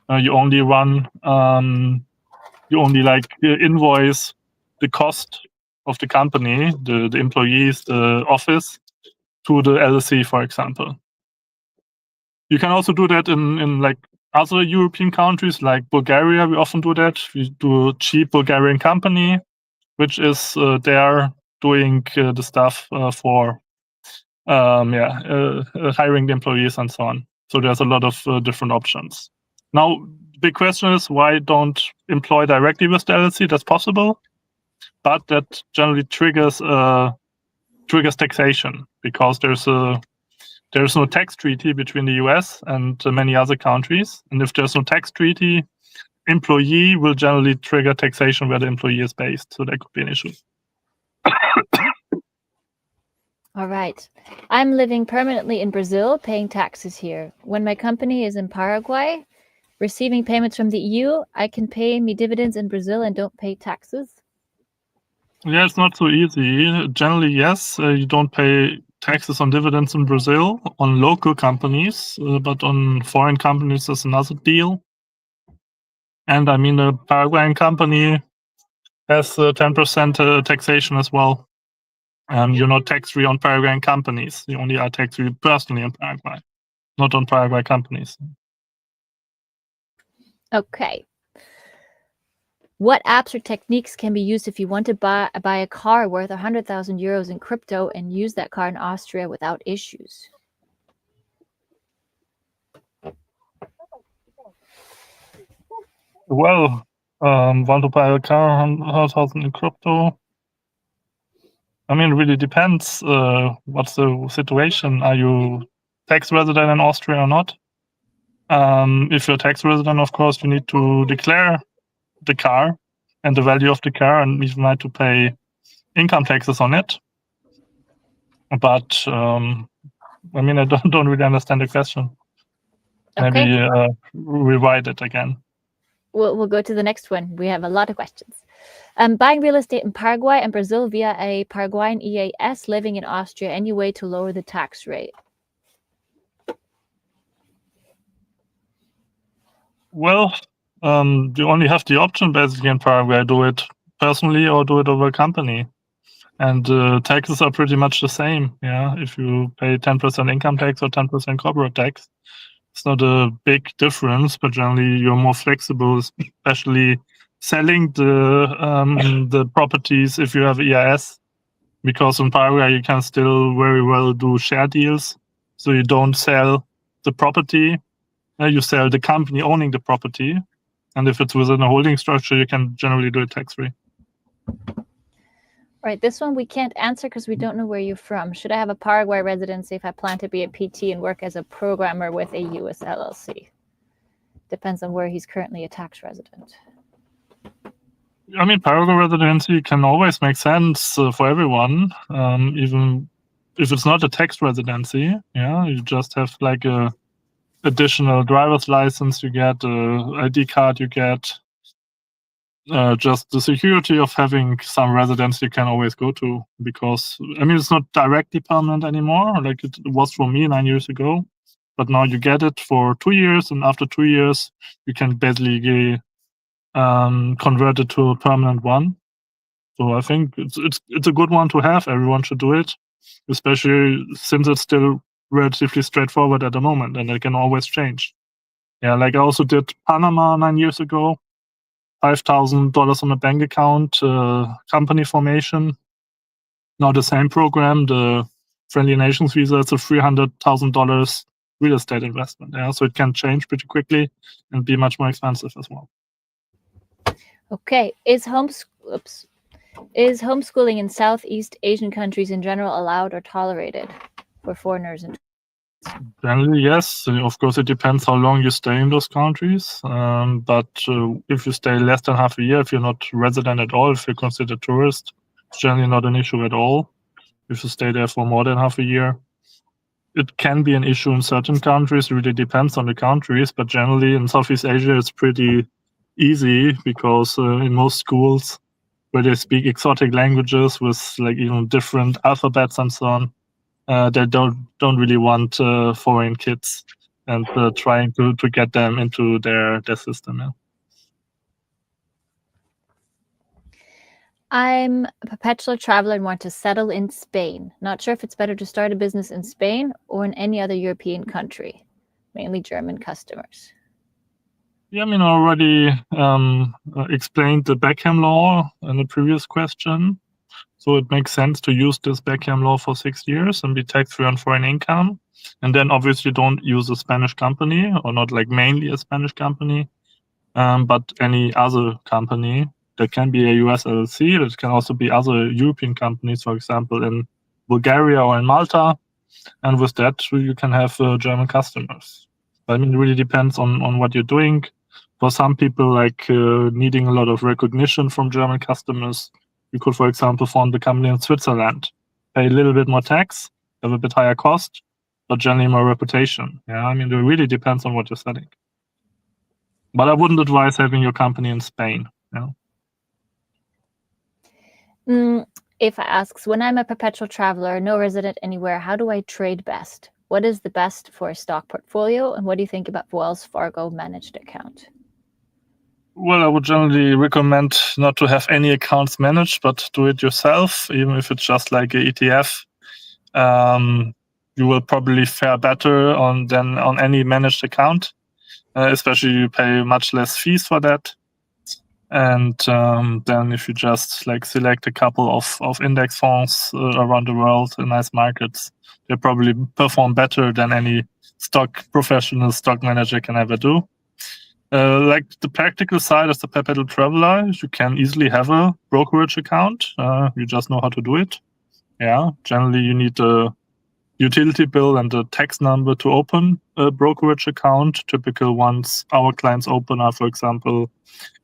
You only run, you only like invoice the cost of the company, the employees, the office, to the LLC, for example. You can also do that in like other European countries, like Bulgaria. We often do that. We do a cheap Bulgarian company, which is there doing the stuff for hiring the employees and so on. So there's a lot of different options. Now, the big question is why don't employ directly with the LLC? That's possible, but that generally triggers taxation because there's no tax treaty between the US and many other countries. And if there's no tax treaty, employee will generally trigger taxation where the employee is based. So that could be an issue. All right. I'm living permanently in Brazil, paying taxes here. When my company is in Paraguay, receiving payments from the EU, I can pay me dividends in Brazil and don't pay taxes? Yeah, it's not so easy. Generally, yes, you don't pay taxes on dividends in Brazil on local companies, but on foreign companies is another deal. And I mean, a Paraguayan company has 10% taxation as well. You're not tax-free on Paraguayan companies. You only are tax-free personally in Paraguay, not on Paraguay companies. Okay. What apps or techniques can be used if you want to buy a car worth 100,000 euros in crypto and use that car in Austria without issues? Well, want to buy a car 100,000 in crypto? I mean, it really depends. What's the situation? Are you tax resident in Austria or not? If you're a tax resident, of course, you need to declare the car and the value of the car, and you might to pay income taxes on it. But I mean, I don't really understand the question. Okay. Maybe rewrite it again. We'll go to the next one. We have a lot of questions. Buying real estate in Paraguay and Brazil via a Paraguayan EAS, living in Austria, any way to lower the tax rate? Well, you only have the option basically in Paraguay: do it personally or do it over a company. And taxes are pretty much the same. Yeah, if you pay 10% income tax or 10% corporate tax, it's not a big difference. But generally, you're more flexible, especially selling the properties if you have EIS, because in Paraguay you can still very well do share deals. So you don't sell the property, you sell the company owning the property, and if it's within a holding structure, you can generally do it tax-free. Right, this one we can't answer because we don't know where you're from. Should I have a Paraguay residency if I plan to be a PT and work as a programmer with a US LLC? Depends on where he's currently a tax resident. I mean, Paraguay residency can always make sense for everyone, even if it's not a tax residency. Yeah, you just have like a additional driver's license you get, ID card you get. Just the security of having some residence you can always go to, because I mean, it's not directly permanent anymore like it was for me 9 years ago, but now you get it for 2 years, and after 2 years you can basically convert it to a permanent one. So I think it's a good one to have. Everyone should do it, especially since it's still relatively straightforward at the moment and it can always change. Yeah, like I also did Panama 9 years ago. $5,000 on a bank account, company formation. Now the same program, the Friendly Nations visa, it's a $300,000 real estate investment. Yeah, so it can change pretty quickly and be much more expensive as well. Okay, is homeschooling in Southeast Asian countries in general allowed or tolerated for foreigners? Generally, yes. Of course, it depends how long you stay in those countries. But if you stay less than half a year, if you're not resident at all, if you're considered tourist, it's generally not an issue at all. If you stay there for more than half a year, it can be an issue in certain countries. It really depends on the countries. But generally, in Southeast Asia, it's pretty easy because in most schools where they speak exotic languages with like different alphabets and so on, they don't really want foreign kids and trying to get them into their system. Yeah. I'm a perpetual traveler and want to settle in Spain. Not sure if it's better to start a business in Spain or in any other European country, mainly German customers. Yeah, I mean, I already explained the Beckham law in the previous question. So it makes sense to use this Beckham law for 6 years and be tax-free on foreign income. And then obviously don't use a Spanish company, or not like mainly a Spanish company, but any other company. That can be a US LLC. That can also be other European companies, for example, in Bulgaria or in Malta. And with that, you can have German customers. I mean, it really depends on what you're doing. For some people, like needing a lot of recognition from German customers, you could, for example, found the company in Switzerland, pay a little bit more tax, have a bit higher cost, but generally more reputation. Yeah, I mean, it really depends on what you're selling. But I wouldn't advise having your company in Spain. Yeah. Eva asks, when I'm a perpetual traveler, no resident anywhere, how do I trade best? What is the best for a stock portfolio? And what do you think about Wells Fargo managed account? Well, I would generally recommend not to have any accounts managed, but do it yourself, even if it's just like an ETF. You will probably fare better than on any managed account, especially you pay much less fees for that. And then if you just like select a couple of index funds around the world in nice markets, they probably perform better than any professional stock manager can ever do. Like the practical side as the perpetual traveler, you can easily have a brokerage account. You just know how to do it. Yeah, generally you need a utility bill and a tax number to open a brokerage account. Typical ones our clients open are, for example,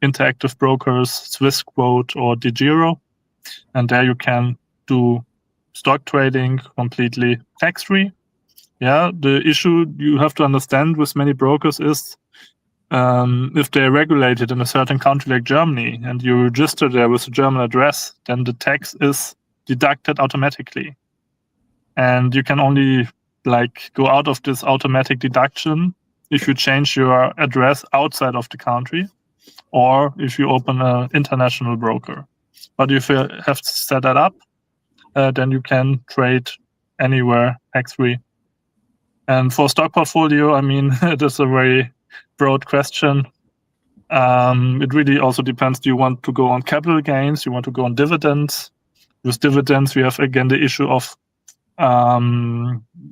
Interactive Brokers, Swissquote, or DEGIRO. And there you can do stock trading completely tax-free. Yeah, the issue you have to understand with many brokers is if they're regulated in a certain country like Germany and you register there with a German address, then the tax is deducted automatically. And you can only like go out of this automatic deduction if you change your address outside of the country or if you open an international broker. But if you have to set that up, then you can trade anywhere tax-free. And for stock portfolio, I mean, it is a very broad question. It really also depends. Do you want to go on capital gains? Do you want to go on dividends? With dividends, we have again the issue of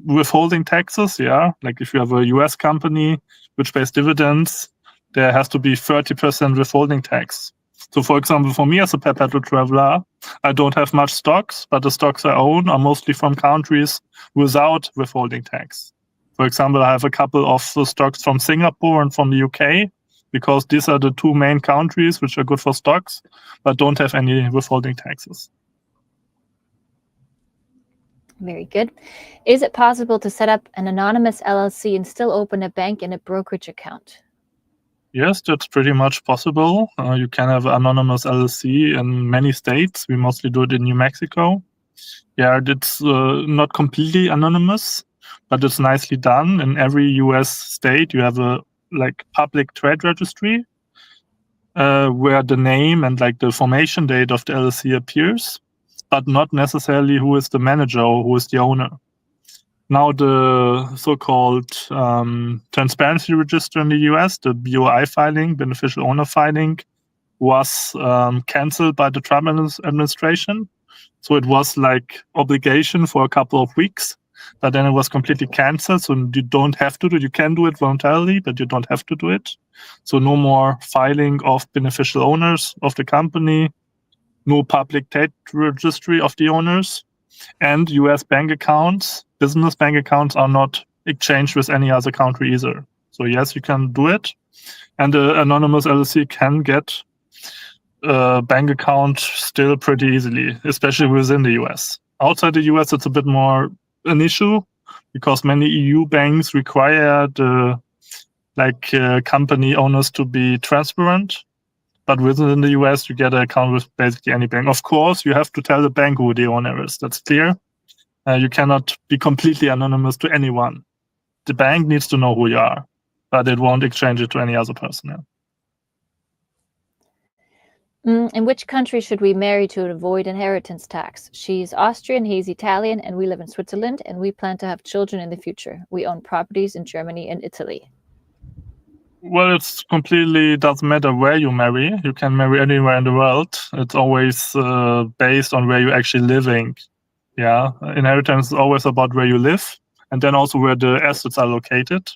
withholding taxes. Yeah, like if you have a US company which pays dividends, there has to be 30% withholding tax. So, for example, for me as a perpetual traveler, I don't have much stocks, but the stocks I own are mostly from countries without withholding tax. For example, I have a couple of stocks from Singapore and from the UK, because these are the two main countries which are good for stocks, but don't have any withholding taxes. Very good. Is it possible to set up an anonymous LLC and still open a bank and a brokerage account? Yes, that's pretty much possible. You can have an anonymous LLC in many states. We mostly do it in New Mexico. Yeah, it's not completely anonymous, but it's nicely done. In every US state, you have a public trade registry where the name and like the formation date of the LLC appears, but not necessarily who is the manager or who is the owner. Now the so-called transparency register in the US, the BOI filing, beneficial owner filing, was cancelled by the Trump administration. So it was like obligation for a couple of weeks, but then it was completely cancelled. So you don't have to do it. You can do it voluntarily, but you don't have to do it. So no more filing of beneficial owners of the company, no public trade registry of the owners, and US bank accounts, business bank accounts are not exchanged with any other country either. So yes, you can do it. And the anonymous LLC can get a bank account still pretty easily, especially within the US. Outside the US, it's a bit more an issue because many EU banks require the company owners to be transparent. But within the US, you get an account with basically any bank. Of course, you have to tell the bank who the owner is. That's clear. You cannot be completely anonymous to anyone. The bank needs to know who you are, but it won't exchange it to any other person. In which country should we marry to avoid inheritance tax? She's Austrian, he's Italian, and we live in Switzerland, and we plan to have children in the future. We own properties in Germany and Italy. Well, it's completely doesn't matter where you marry. You can marry anywhere in the world. It's always based on where you're actually living. Yeah, inheritance is always about where you live and then also where the assets are located.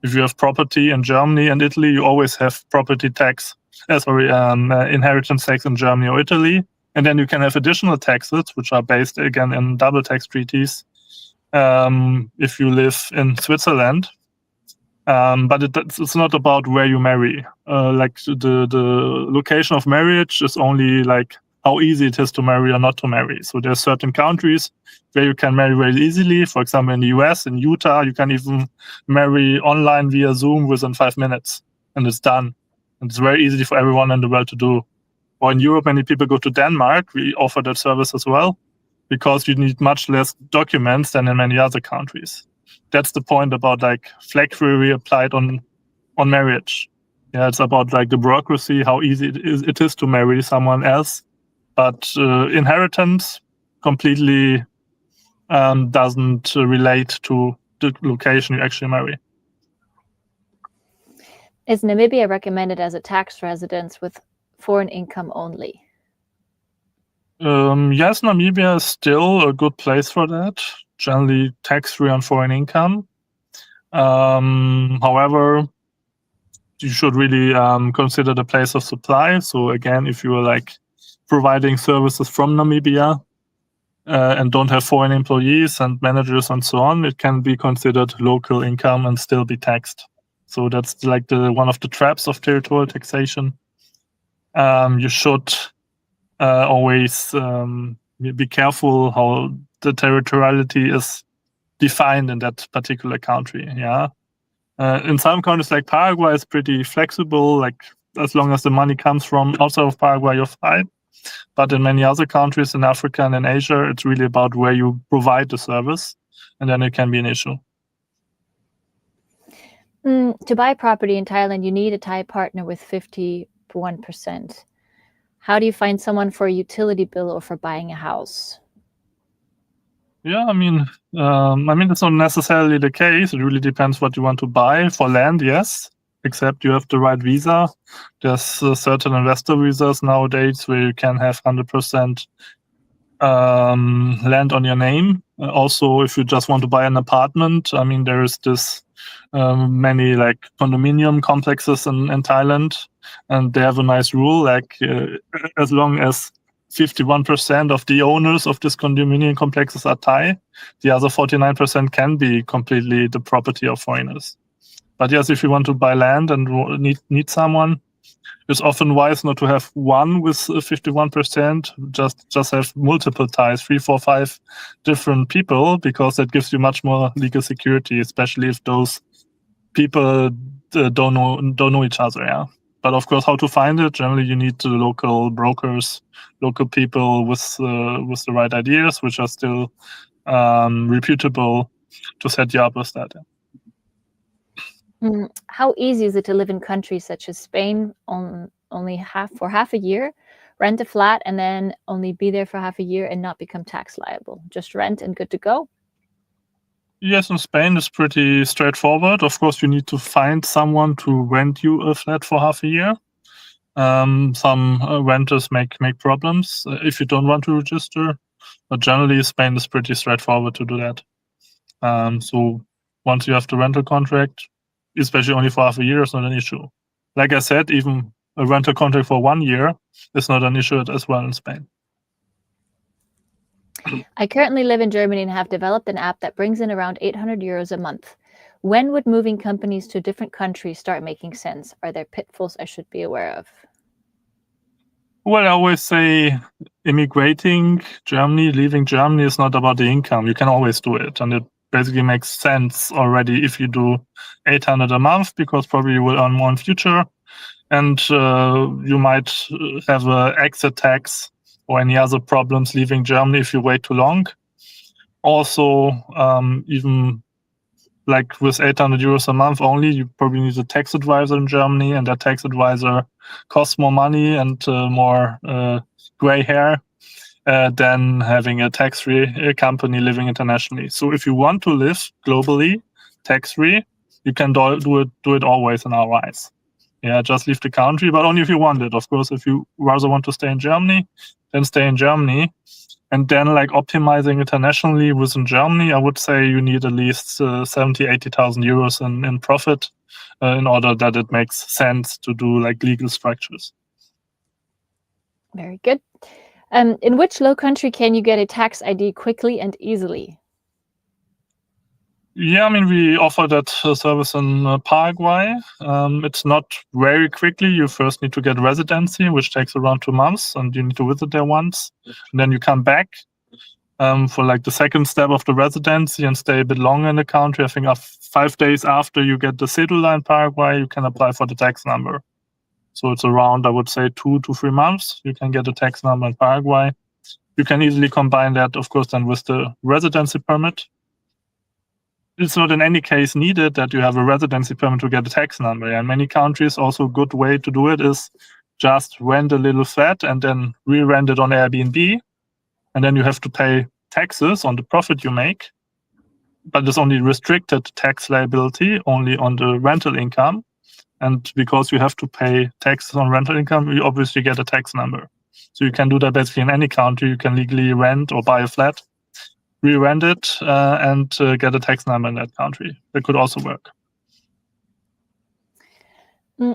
If you have property in Germany and Italy, you always have property tax. Inheritance tax in Germany or Italy. And then you can have additional taxes, which are based again in double tax treaties if you live in Switzerland. But it's not about where you marry. The location of marriage is only like how easy it is to marry or not to marry. So there's certain countries where you can marry very easily. For example, in the US, in Utah, you can even marry online via Zoom within 5 minutes, and it's done. And it's very easy for everyone in the world to do. Or in Europe, many people go to Denmark. We offer that service as well, because you need much less documents than in many other countries. That's the point about like flag theory applied on marriage. Yeah, it's about like the bureaucracy, how easy it is to marry someone else. But inheritance completely doesn't relate to the location you actually marry. Is Namibia recommended as a tax residence with foreign income only? Yes, Namibia is still a good place for that. Generally tax-free on foreign income. However, you should really consider the place of supply. So again, if you are like providing services from Namibia and don't have foreign employees and managers and so on, it can be considered local income and still be taxed. So that's like one of the traps of territorial taxation. You should always be careful how the territoriality is defined in that particular country. Yeah. In some countries like Paraguay, it's pretty flexible. Like as long as the money comes from outside of Paraguay, you're fine. But in many other countries in Africa and in Asia, it's really about where you provide the service, and then it can be an issue. To buy property in Thailand, you need a Thai partner with 51%. How do you find someone for a utility bill or for buying a house? Yeah, I mean, it's not necessarily the case. It really depends what you want to buy. For land, yes, except you have the right visa. There's certain investor visas nowadays where you can have 100% land on your name. Also, if you just want to buy an apartment, I mean, there is this many like condominium complexes in Thailand, and they have a nice rule, like as long as 51% of the owners of this condominium complexes are Thai, the other 49% can be completely the property of foreigners. But yes, if you want to buy land and need someone, it's often wise not to have one with 51%, just have multiple ties, 3, 4, 5 different people, because that gives you much more legal security, especially if those people don't know each other. Yeah. But of course, how to find it? Generally, you need the local brokers, local people with the right ideas, which are still reputable, to set you up with that. How easy is it to live in countries such as Spain only for half a year, rent a flat, and then only be there for half a year and not become tax liable? Just rent and good to go? Yes, in Spain it's pretty straightforward. Of course, you need to find someone to rent you a flat for half a year. Some renters make problems if you don't want to register, but generally Spain is pretty straightforward to do that. So once you have the rental contract, especially only for half a year, it's not an issue. Like I said, even a rental contract for 1 year is not an issue as well in Spain. I currently live in Germany and have developed an app that brings in around 800 euros a month. When would moving companies to different countries start making sense? Are there pitfalls I should be aware of? Well, I always say immigrating Germany, leaving Germany is not about the income. You can always do it. And it basically makes sense already if you do 800 a month, because probably you will earn more in future. And you might have an exit tax or any other problems leaving Germany if you wait too long. Also, even like with 800 euros a month only, you probably need a tax advisor in Germany, and that tax advisor costs more money and more gray hair than having a tax-free company living internationally. So if you want to live globally, tax-free, you can do it always in our eyes. Yeah, just leave the country, but only if you want it. Of course, if you rather want to stay in Germany, then stay in Germany. And then like optimizing internationally within Germany, I would say you need at least 70,000, 80,000 euros in profit in order that it makes sense to do like legal structures. Very good. In which low country can you get a tax ID quickly and easily? Yeah, I mean, we offer that service in Paraguay. It's not very quickly. You first need to get residency, which takes around 2 months, and you need to visit there once. And then you come back for like the second step of the residency and stay a bit longer in the country. I think 5 days after you get the cedula in Paraguay, you can apply for the tax number. So it's around, I would say, 2 to 3 months. You can get a tax number in Paraguay. You can easily combine that, of course, then with the residency permit. It's not in any case needed that you have a residency permit to get a tax number. In many countries, also a good way to do it is just rent a little flat and then re-rent it on Airbnb. And then you have to pay taxes on the profit you make. But it's only restricted tax liability only on the rental income. And because you have to pay taxes on rental income, you obviously get a tax number. So you can do that basically in any country. You can legally rent or buy a flat, re-rent it, and get a tax number in that country. That could also work.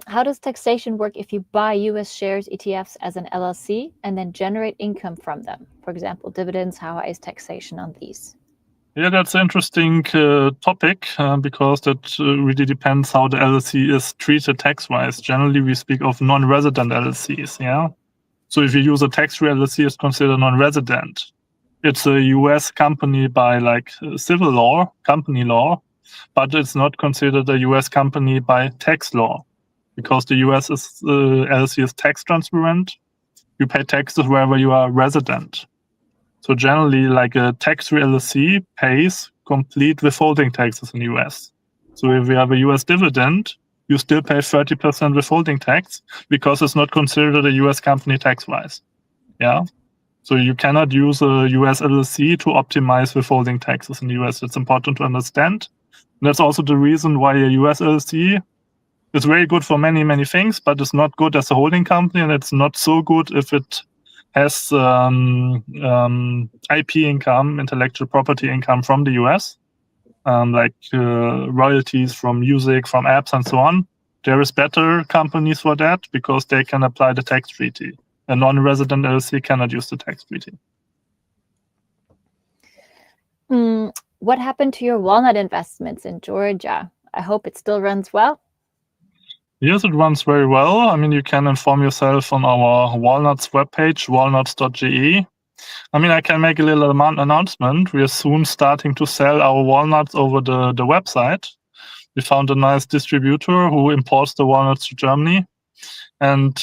How does taxation work if you buy US shares, ETFs as an LLC and then generate income from them? For example, dividends, how high is taxation on these? Yeah, that's an interesting topic because that really depends how the LLC is treated tax-wise. Generally, we speak of non-resident LLCs, yeah? So if you use a tax-free LLC, it's considered non-resident. It's a US company by like civil law, company law, but it's not considered a US company by tax law because the US LLC is tax transparent. You pay taxes wherever you are resident. So generally, like a tax-free LLC pays complete withholding taxes in the US. So if you have a US dividend, you still pay 30% withholding tax because it's not considered a US company tax-wise. Yeah. So you cannot use a US LLC to optimize withholding taxes in the US. It's important to understand. And that's also the reason why a US LLC is very good for many, many things, but it's not good as a holding company, and it's not so good if it has IP income, intellectual property income from the US, like royalties from music, from apps, and so on. There is better companies for that because they can apply the tax treaty. A non-resident LLC cannot use the tax treaty. What happened to your walnut investments in Georgia? I hope it still runs well. Yes, it runs very well. I mean, you can inform yourself on our walnuts webpage, walnuts.ge. I mean, I can make a little announcement. We are soon starting to sell our walnuts over the website. We found a nice distributor who imports the walnuts to Germany. And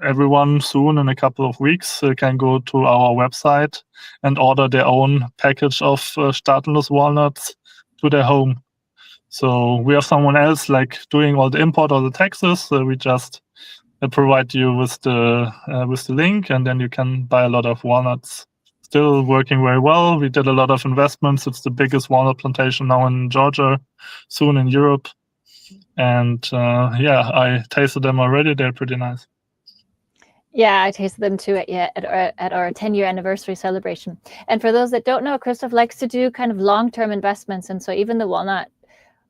everyone soon, in a couple of weeks, can go to our website and order their own package of Staatenlos walnuts to their home. So we have someone else like doing all the import, all the taxes. We just provide you with the link, and then you can buy a lot of walnuts. Still working very well. We did a lot of investments. It's the biggest walnut plantation now in Georgia, soon in Europe. And yeah, I tasted them already. They're pretty nice. Yeah, I tasted them too at our 10-year anniversary celebration. And for those that don't know, Christoph likes to do kind of long-term investments. And so even the walnut,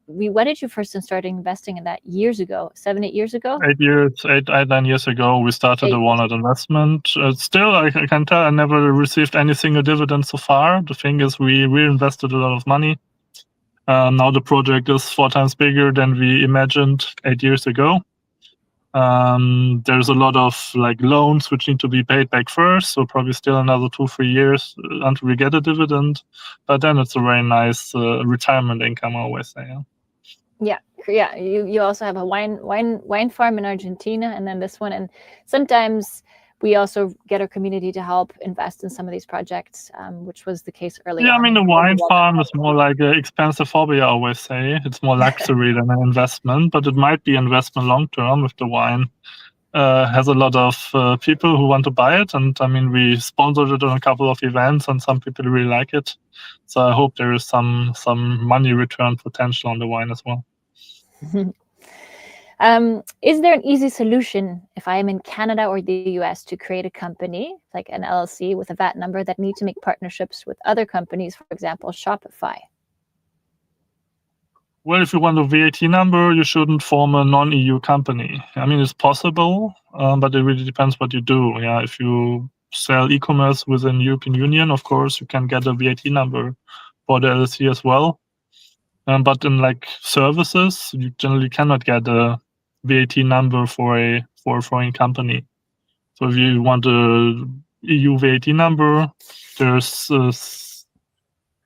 when did you first start investing in that? Years ago, 7-8 years ago? 9 years ago, we started a walnut investment. Still, I can tell I never received any single dividend so far. The thing is, we reinvested a lot of money. Now the project is 4 times bigger than we imagined 8 years ago. There's a lot of like loans which need to be paid back first, so probably still another 2-3 years until we get a dividend. But then it's a very nice retirement income, I always say. Yeah. You also have a wine farm in Argentina, and then this one. And sometimes we also get our community to help invest in some of these projects, which was the case earlier. Yeah, I mean, the wine farm is more like an expensive hobby, I always say. It's more luxury than an investment, but it might be investment long term if the wine has a lot of people who want to buy it. And I mean, we sponsored it on a couple of events, and some people really like it. So I hope there is some money return potential on the wine as well. Is there an easy solution if I am in Canada or the US to create a company like an LLC with a VAT number that need to make partnerships with other companies, for example, Shopify? Well, if you want a VAT number, you shouldn't form a non-EU company. I mean, it's possible, but it really depends what you do. Yeah, if you sell e-commerce within European Union, of course, you can get a VAT number for the LLC as well. But in like services, you generally cannot get a VAT number for a foreign company. So if you want a EU VAT number, there's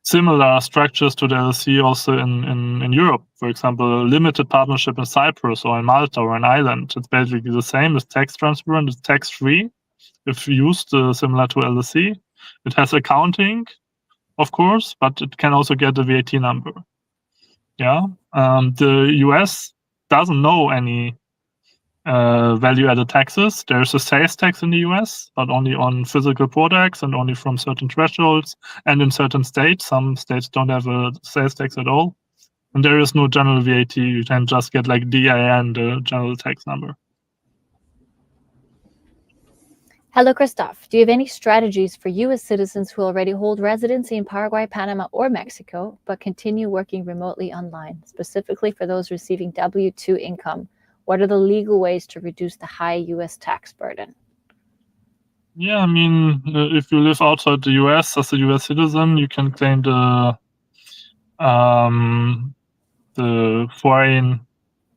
similar structures to the LLC also in Europe. For example, a limited partnership in Cyprus or in Malta or an island. It's basically the same. It's tax transparent. It's tax free if used similar to LLC. It has accounting, of course, but it can also get a VAT number. Yeah. The US doesn't know any value-added taxes. There's a sales tax in the US, but only on physical products and only from certain thresholds. And in certain states, some states don't have a sales tax at all. And there is no general VAT. You can just get like DIN, the general tax number. Hello, Christoph. Do you have any strategies for US citizens who already hold residency in Paraguay, Panama, or Mexico, but continue working remotely online, specifically for those receiving W-2 income? What are the legal ways to reduce the high US tax burden? Yeah, I mean, if you live outside the US as a US citizen, you can claim the foreign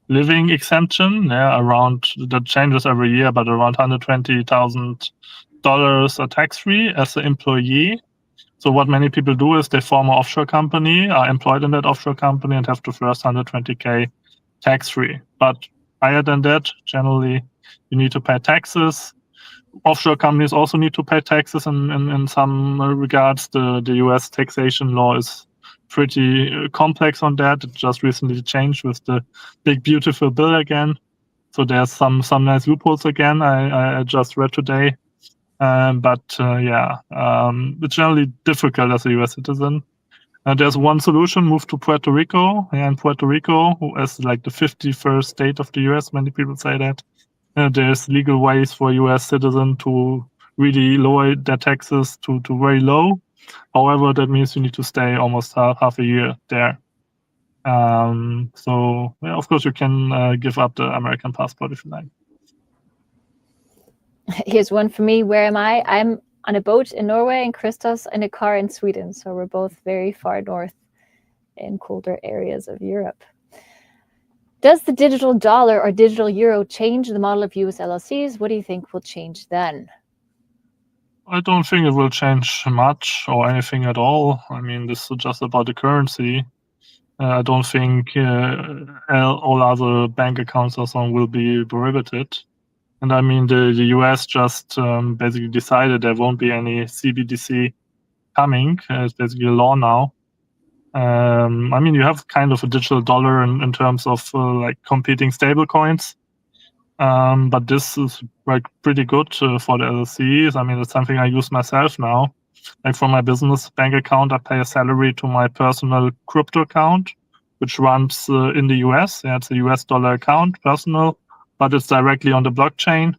living exemption. Yeah, around that changes every year, but around $120,000 are tax-free as an employee. So what many people do is they form an offshore company, are employed in that offshore company, and have the first 120K tax-free. But higher than that, generally, you need to pay taxes. Offshore companies also need to pay taxes in some regards. The US taxation law is pretty complex on that. It just recently changed with the big beautiful bill again. So there's some nice loopholes again. I just read today. But it's generally difficult as a US citizen. There's one solution: move to Puerto Rico. Yeah, in Puerto Rico, as like the 51st state of the US, many people say that. There's legal ways for US citizens to really lower their taxes to very low. However, that means you need to stay almost half a year there. So yeah, of course you can give up the American passport if you like. Here's one for me. Where am I? I'm on a boat in Norway and Christoph's in a car in Sweden. So we're both very far north in colder areas of Europe. Does the digital dollar or digital euro change the model of US LLCs? What do you think will change then? I don't think it will change much or anything at all. I mean, this is just about the currency. I don't think all other bank accounts or so on will be prohibited. And I mean, the US just basically decided there won't be any CBDC coming. It's basically a law now. I mean, you have kind of a digital dollar in terms of like competing stable coins. But this is like pretty good for the LLCs. I mean, it's something I use myself now. Like for my business bank account, I pay a salary to my personal crypto account, which runs in the US. Yeah, it's a US dollar account, personal, but it's directly on the blockchain.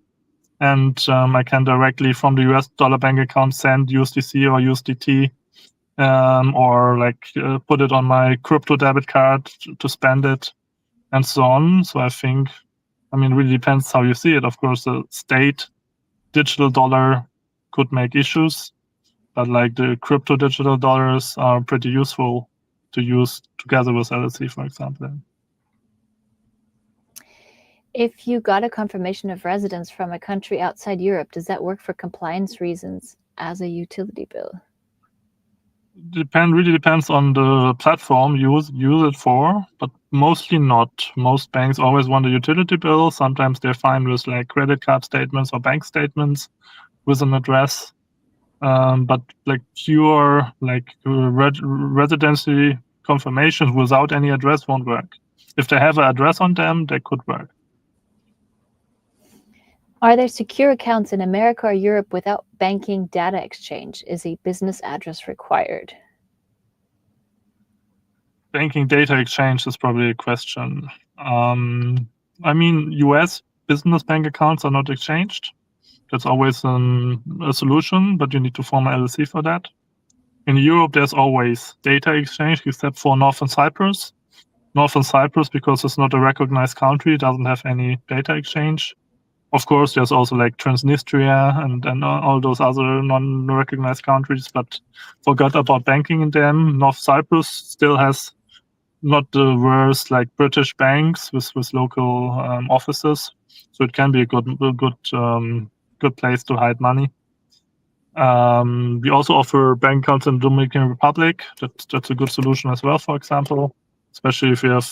And I can directly from the US dollar bank account send USDC or USDT or like put it on my crypto debit card to spend it and so on. So I think, I mean, it really depends how you see it. Of course, the state digital dollar could make issues, but like the crypto digital dollars are pretty useful to use together with LLC, for example. If you got a confirmation of residence from a country outside Europe, does that work for compliance reasons as a utility bill? Really depends on the platform you use it for, but mostly not. Most banks always want a utility bill. Sometimes they're fine with like credit card statements or bank statements with an address. But like pure like residency confirmations without any address won't work. If they have an address on them, they could work. Are there secure accounts in America or Europe without banking data exchange? Is a business address required? Banking data exchange is probably a question. I mean, US business bank accounts are not exchanged. That's always a solution, but you need to form an LLC for that. In Europe, there's always data exchange, except for Northern Cyprus. Northern Cyprus, because it's not a recognized country, doesn't have any data exchange. Of course, there's also like Transnistria and all those other non-recognized countries, but forgot about banking in them. North Cyprus still has not the worst like British banks with local offices, so it can be a good place to hide money. We also offer bank accounts in the Dominican Republic. That's a good solution as well, for example, especially if you have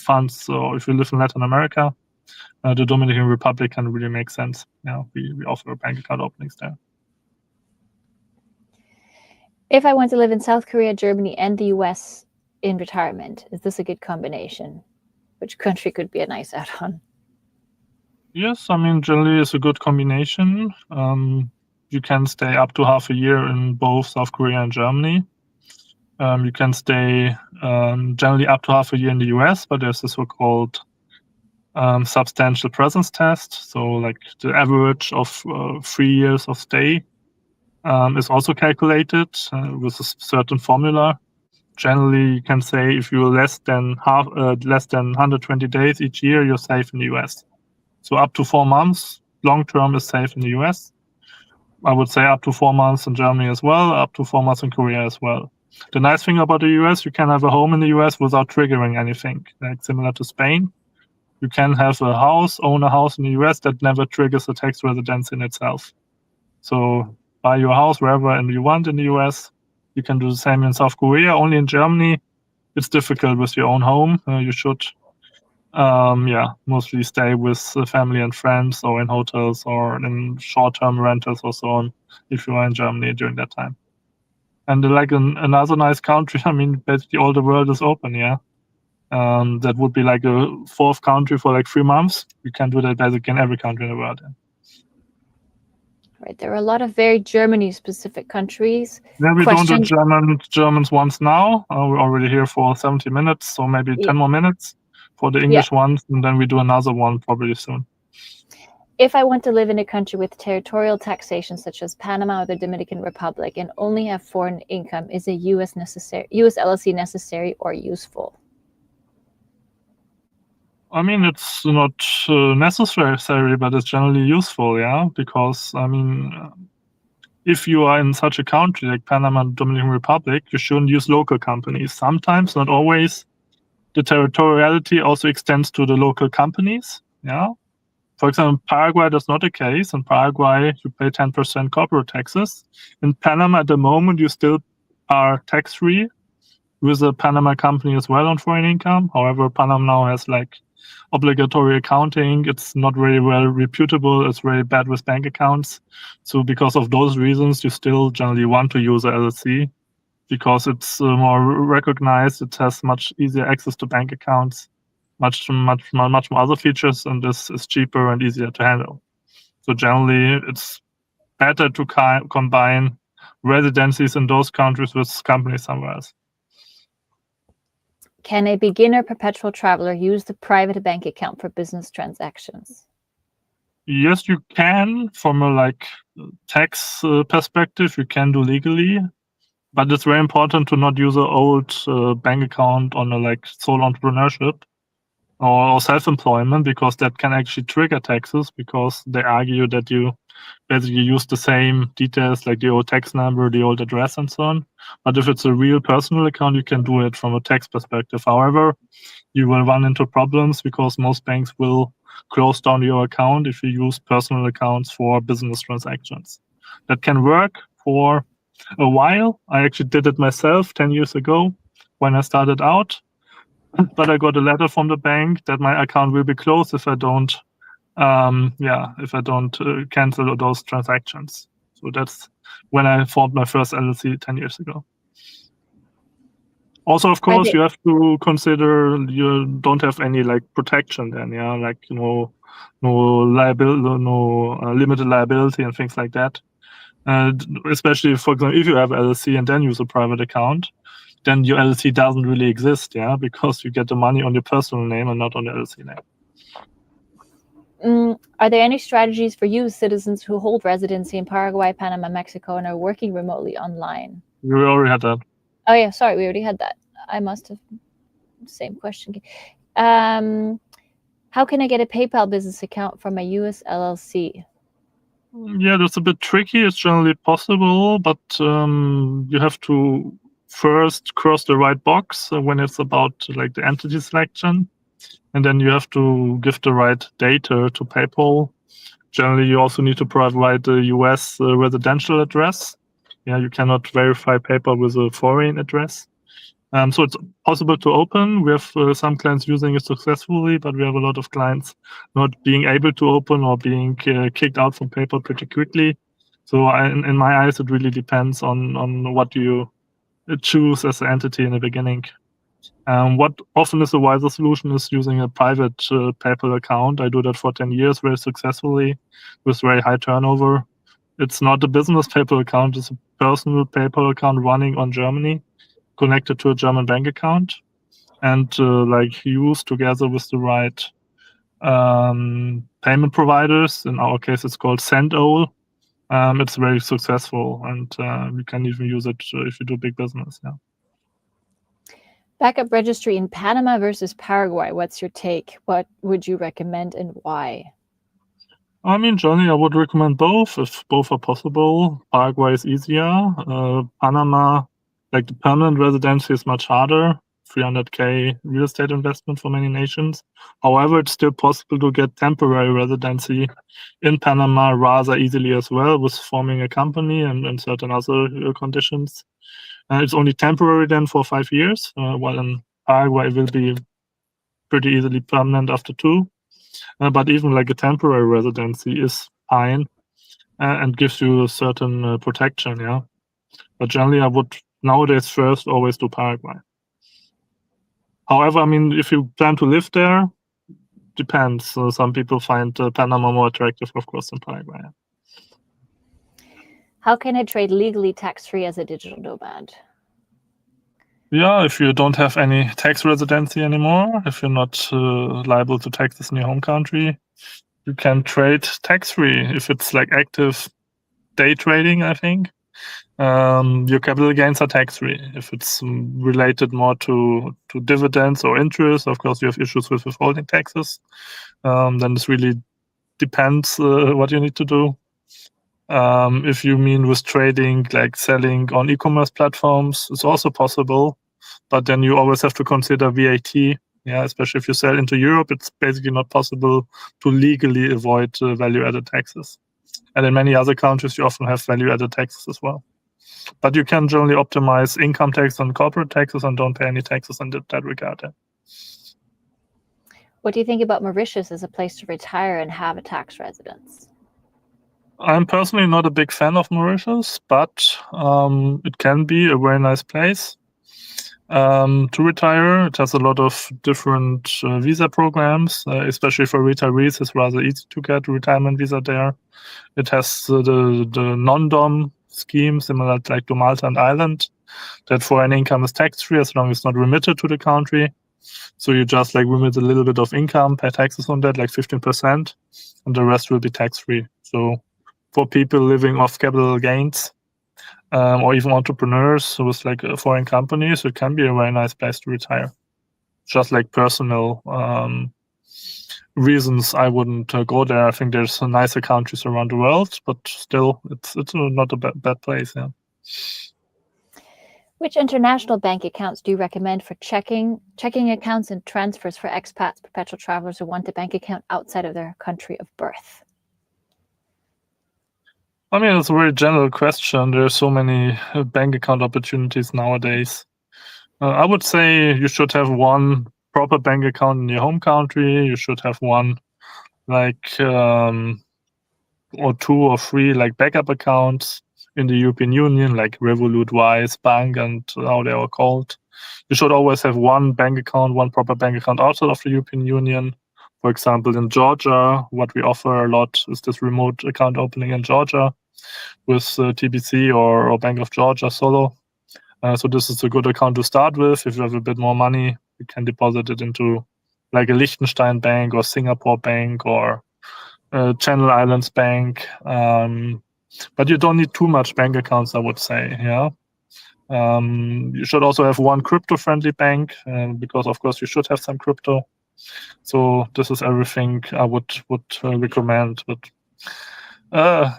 funds or if you live in Latin America. The Dominican Republic can really make sense. Yeah, we offer bank account openings there. If I want to live in South Korea, Germany, and the US in retirement, is this a good combination? Which country could be a nice add-on? Yes, I mean, generally it's a good combination. You can stay up to half a year in both South Korea and Germany. You can stay generally up to half a year in the US, but there's a so-called substantial presence test. So like the average of 3 years of stay is also calculated with a certain formula. Generally, you can say if you're less than 120 days each year, you're safe in the US. So up to 4 months, long term is safe in the US. I would say up to 4 months in Germany as well, up to 4 months in Korea as well. The nice thing about the US, you can have a home in the US without triggering anything, like similar to Spain. You can have own a house in the US that never triggers a tax residence in itself. So buy your house wherever you want in the US. You can do the same in South Korea. Only in Germany, it's difficult with your own home. You should, mostly stay with family and friends or in hotels or in short-term rentals or so on if you are in Germany during that time. And like another nice country, I mean, basically all the world is open, yeah. That would be like a fourth country for like 3 months. You can do that basically in every country in the world. Yeah. Right, there are a lot of very Germany-specific countries. Yeah, we don't do Germans ones now. We're already here for 70 minutes, so maybe 10 more minutes for the English ones, and then we do another one probably soon. If I want to live in a country with territorial taxation, such as Panama or the Dominican Republic, and only have foreign income, is a US LLC necessary or useful? I mean, it's not necessary, but it's generally useful, yeah, because, I mean, if you are in such a country like Panama and Dominican Republic, you shouldn't use local companies. Sometimes, not always, the territoriality also extends to the local companies, yeah. For example, Paraguay, that's not the case. In Paraguay, you pay 10% corporate taxes. In Panama, at the moment, you still are tax-free with a Panama company as well on foreign income. However, Panama now has like obligatory accounting. It's not very well reputable. It's very bad with bank accounts. So because of those reasons, you still generally want to use a LLC because it's more recognized. It has much easier access to bank accounts, much more other features, and this is cheaper and easier to handle. So generally, it's better to combine residencies in those countries with companies somewhere else. Can a beginner perpetual traveler use the private bank account for business transactions? Yes, you can. From a tax perspective, you can do legally, but it's very important to not use an old bank account on a sole entrepreneurship or self-employment, because that can actually trigger taxes, because they argue that you basically use the same details, like the old tax number, the old address, and so on. But if it's a real personal account, you can do it from a tax perspective. However, you will run into problems because most banks will close down your account if you use personal accounts for business transactions. That can work for a while. I actually did it myself 10 years ago when I started out. But I got a letter from the bank that my account will be closed if I don't, cancel those transactions. So that's when I formed my first LLC 10 years ago. Also, of course, you have to consider you don't have any protection then, yeah, no liability, no limited liability and things like that. Especially, for example, if you have LLC and then use a private account, then your LLC doesn't really exist, yeah, because you get the money on your personal name and not on the LLC name. Are there any strategies for US citizens who hold residency in Paraguay, Panama, Mexico, and are working remotely online? We already had that. Oh yeah, sorry, we already had that. I must have. Same question. How can I get a PayPal business account from a US LLC? Yeah, that's a bit tricky. It's generally possible, but you have to first cross the right box when it's about the entity selection, and then you have to give the right data to PayPal. generally, you also need to provide the US residential address. Yeah, you cannot verify paper with a foreign address. So it's possible to open. We have some clients using it successfully, but we have a lot of clients not being able to open or being kicked out from PayPal pretty quickly. So in my eyes, it really depends on what you choose as an entity in the beginning. What often is a wiser solution is using a private PayPal account. I do that for 10 years very successfully with very high turnover. It's not a business PayPal account. It's a personal PayPal account running on Germany, connected to a German bank account, and like used together with the right payment providers. In our case, it's called Sendol. It's very successful, and you can even use it if you do big business. Yeah. Backup registry in Panama versus Paraguay. What's your take? What would you recommend and why? I mean, generally, I would recommend both if both are possible. Paraguay is easier. Panama, like the permanent residency, is much harder. 300K real estate investment for many nations. However, it's still possible to get temporary residency in Panama rather easily as well, with forming a company and certain other conditions. It's only temporary then for 5 years, while in Paraguay it will be pretty easily permanent after 2. But even like a temporary residency is fine and gives you a certain protection, yeah. But generally, I would nowadays first always do Paraguay. However, I mean, if you plan to live there, depends. Some people find Panama more attractive, of course, than Paraguay. How can I trade legally tax-free as a digital nomad? Yeah, if you don't have any tax residency anymore, if you're not liable to taxes in your home country, you can trade tax-free. If it's like active day trading, I think, your capital gains are tax-free. If it's related more to dividends or interest, of course, you have issues with withholding taxes. Then this really depends what you need to do. If you mean with trading, like selling on e-commerce platforms, it's also possible, but then you always have to consider VAT. Yeah, especially if you sell into Europe, it's basically not possible to legally avoid value-added taxes. And in many other countries, you often have value-added taxes as well. But you can generally optimize income tax and corporate taxes and don't pay any taxes in that regard. Yeah. What do you think about Mauritius as a place to retire and have a tax residence? I'm personally not a big fan of Mauritius, but it can be a very nice place to retire. It has a lot of different visa programs, especially for retirees. It's rather easy to get a retirement visa there. It has the non-dom scheme, similar like to Malta and Ireland, that foreign income is tax-free as long as it's not remitted to the country. So you just like remit a little bit of income, pay taxes on that, like 15%, and the rest will be tax-free. So for people living off capital gains, or even entrepreneurs with like foreign companies, it can be a very nice place to retire. Just like personal reasons, I wouldn't go there. I think there's nicer countries around the world, but still, it's not a bad place. Yeah. Which international bank accounts do you recommend for checking accounts and transfers for expats, perpetual travelers who want a bank account outside of their country of birth? I mean, it's a very general question. There are so many bank account opportunities nowadays. I would say you should have one proper bank account in your home country. You should have one like or 2 or 3 like backup accounts in the European Union, like Revolut, Wise, Bank, and how they are called. You should always have one bank account, one proper bank account outside of the European Union. For example, in Georgia, what we offer a lot is this remote account opening in Georgia with TBC or Bank of Georgia solo. So this is a good account to start with. If you have a bit more money, you can deposit it into like a Liechtenstein bank or Singapore bank or Channel Islands bank. But you don't need too much bank accounts, I would say. Yeah. You should also have one crypto-friendly bank because, of course, you should have some crypto. So this is everything I would recommend. But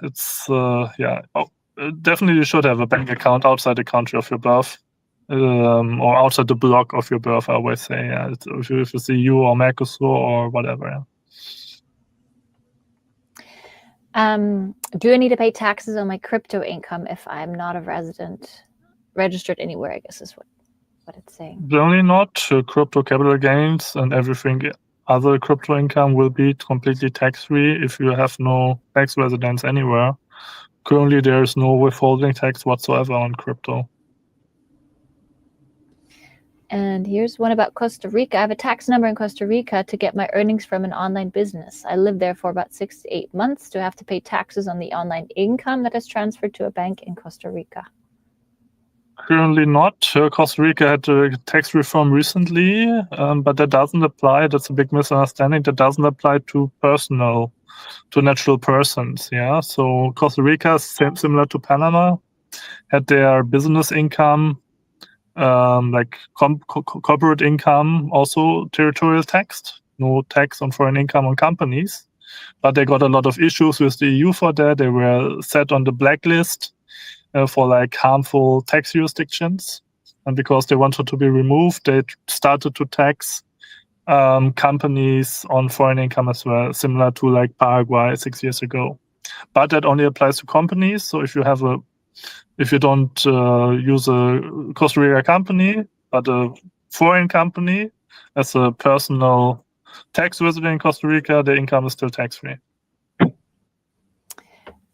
it's yeah. Definitely, you should have a bank account outside the country of your birth, or outside the block of your birth. I always say, yeah. If you see EU or Mercosur or whatever. Yeah. Do I need to pay taxes on my crypto income if I'm not a resident registered anywhere, I guess is what it's saying. Generally not. Crypto capital gains and everything other crypto income will be completely tax-free if you have no tax residence anywhere. Currently, there is no withholding tax whatsoever on crypto. And here's one about Costa Rica. I have a tax number in Costa Rica to get my earnings from an online business. I lived there for about 6 to 8 months. Do I have to pay taxes on the online income that is transferred to a bank in Costa Rica? Currently not. Costa Rica had a tax reform recently, but that doesn't apply. That's a big misunderstanding. That doesn't apply to natural persons. Yeah. So Costa Rica, similar to Panama, had their business income, like corporate income, also territorial taxed. No tax on foreign income on companies. But they got a lot of issues with the EU for that. They were set on the blacklist for like harmful tax jurisdictions. And because they wanted to be removed, they started to tax companies on foreign income as well, similar to like Paraguay 6 years ago. But that only applies to companies. So if you don't use a Costa Rica company, but a foreign company as a personal tax resident in Costa Rica, the income is still tax-free.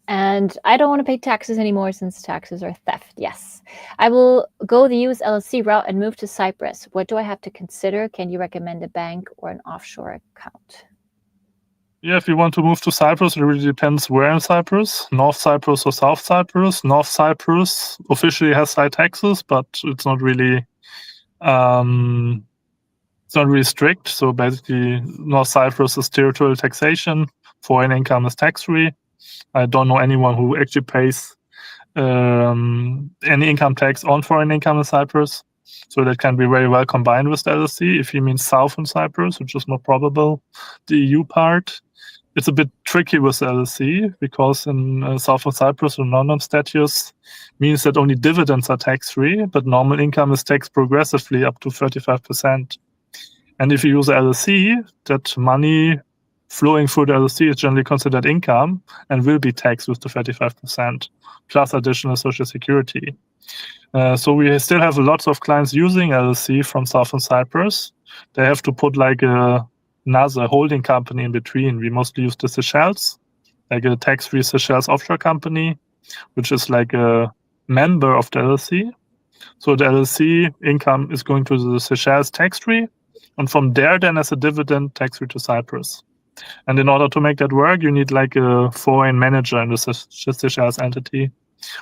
And I don't want to pay taxes anymore since taxes are theft. Yes. I will go the US LLC route and move to Cyprus. What do I have to consider? Can you recommend a bank or an offshore account? Yeah, if you want to move to Cyprus, it really depends where in Cyprus, North Cyprus or South Cyprus. North Cyprus officially has high taxes, but it's not really strict. So basically, North Cyprus is territorial taxation. Foreign income is tax-free. I don't know anyone who actually pays any income tax on foreign income in Cyprus. So that can be very well combined with the LLC. If you mean Southern Cyprus, which is more probable, the EU part, it's a bit tricky with the LLC because in Southern Cyprus, the non-nom status means that only dividends are tax-free, but normal income is taxed progressively up to 35%. And if you use a LLC, that money flowing through the LLC is generally considered income and will be taxed with the 35% plus additional social security. So we still have lots of clients using LLC from Southern Cyprus. They have to put like another holding company in between. We mostly use the Seychelles, like a tax-free Seychelles offshore company, which is like a member of the LLC. So the LLC income is going to the Seychelles tax-free, and from there then as a dividend tax-free to Cyprus. And in order to make that work, you need like a foreign manager in the Seychelles entity,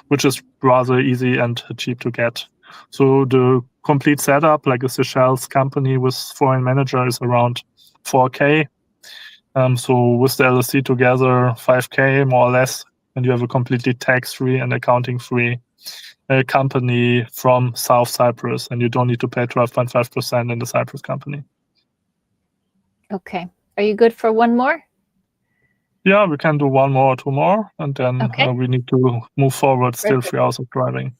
which is rather easy and cheap to get. So the complete setup, like a Seychelles company with foreign manager, is around 4K. So with the LLC together, 5K more or less, and you have a completely tax-free and accounting-free company from South Cyprus, and you don't need to pay 12.5% in the Cyprus company. Okay. Are you good for one more? Yeah, we can do one more or two more, and then we need to move forward. Still 3 hours of driving.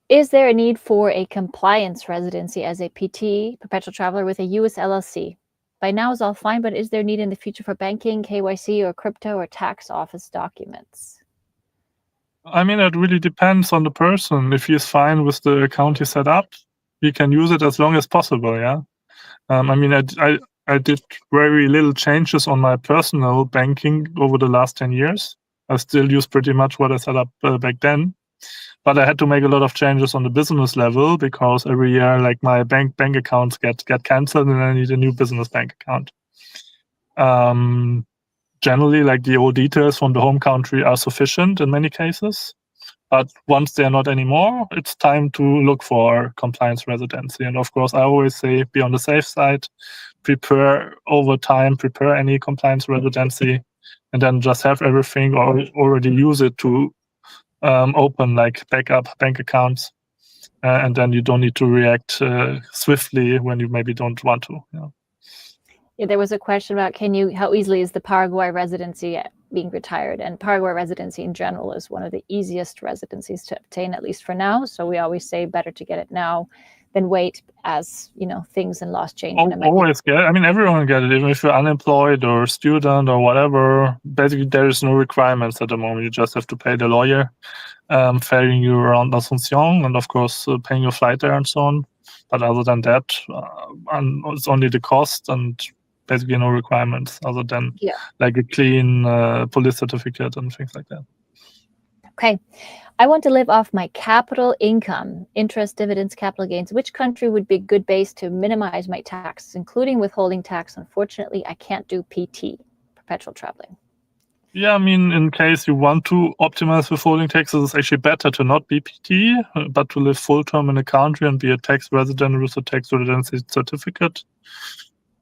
Is there a need for a compliance residency as a PT, perpetual traveler, with a US LLC? By now is all fine, but is there need in the future for banking, KYC, or crypto or tax office documents? I mean, it really depends on the person. If he is fine with the account he set up, he can use it as long as possible, yeah? I mean, I did very little changes on my personal banking over the last 10 years. I still use pretty much what I set up back then. But I had to make a lot of changes on the business level because every year, like my bank accounts get canceled and I need a new business bank account. Generally, like the old details from the home country are sufficient in many cases. But once they're not anymore, it's time to look for compliance residency. And of course, I always say be on the safe side, prepare over time, prepare any compliance residency, and then just have everything or already use it to open like backup bank accounts. And then you don't need to react swiftly when you maybe don't want to. Yeah, there was a question about how easily is the Paraguay residency being retired? And Paraguay residency in general is one of the easiest residencies to obtain, at least for now. So we always say better to get it now than wait as, things and laws change. Always get it. I mean, everyone get it, even if you're unemployed or student or whatever. Basically, there is no requirements at the moment. You just have to pay the lawyer, ferrying you around Asunción, and of course, paying your flight there and so on. But other than that, it's only the cost and basically no requirements other than like a clean police certificate and things like that. Okay. I want to live off my capital income, interest, dividends, capital gains. Which country would be a good base to minimize my taxes, including withholding tax? Unfortunately, I can't do PT, perpetual traveling. Yeah, I mean, in case you want to optimize withholding taxes, it's actually better to not be PT, but to live full-term in a country and be a tax resident with a tax residency certificate.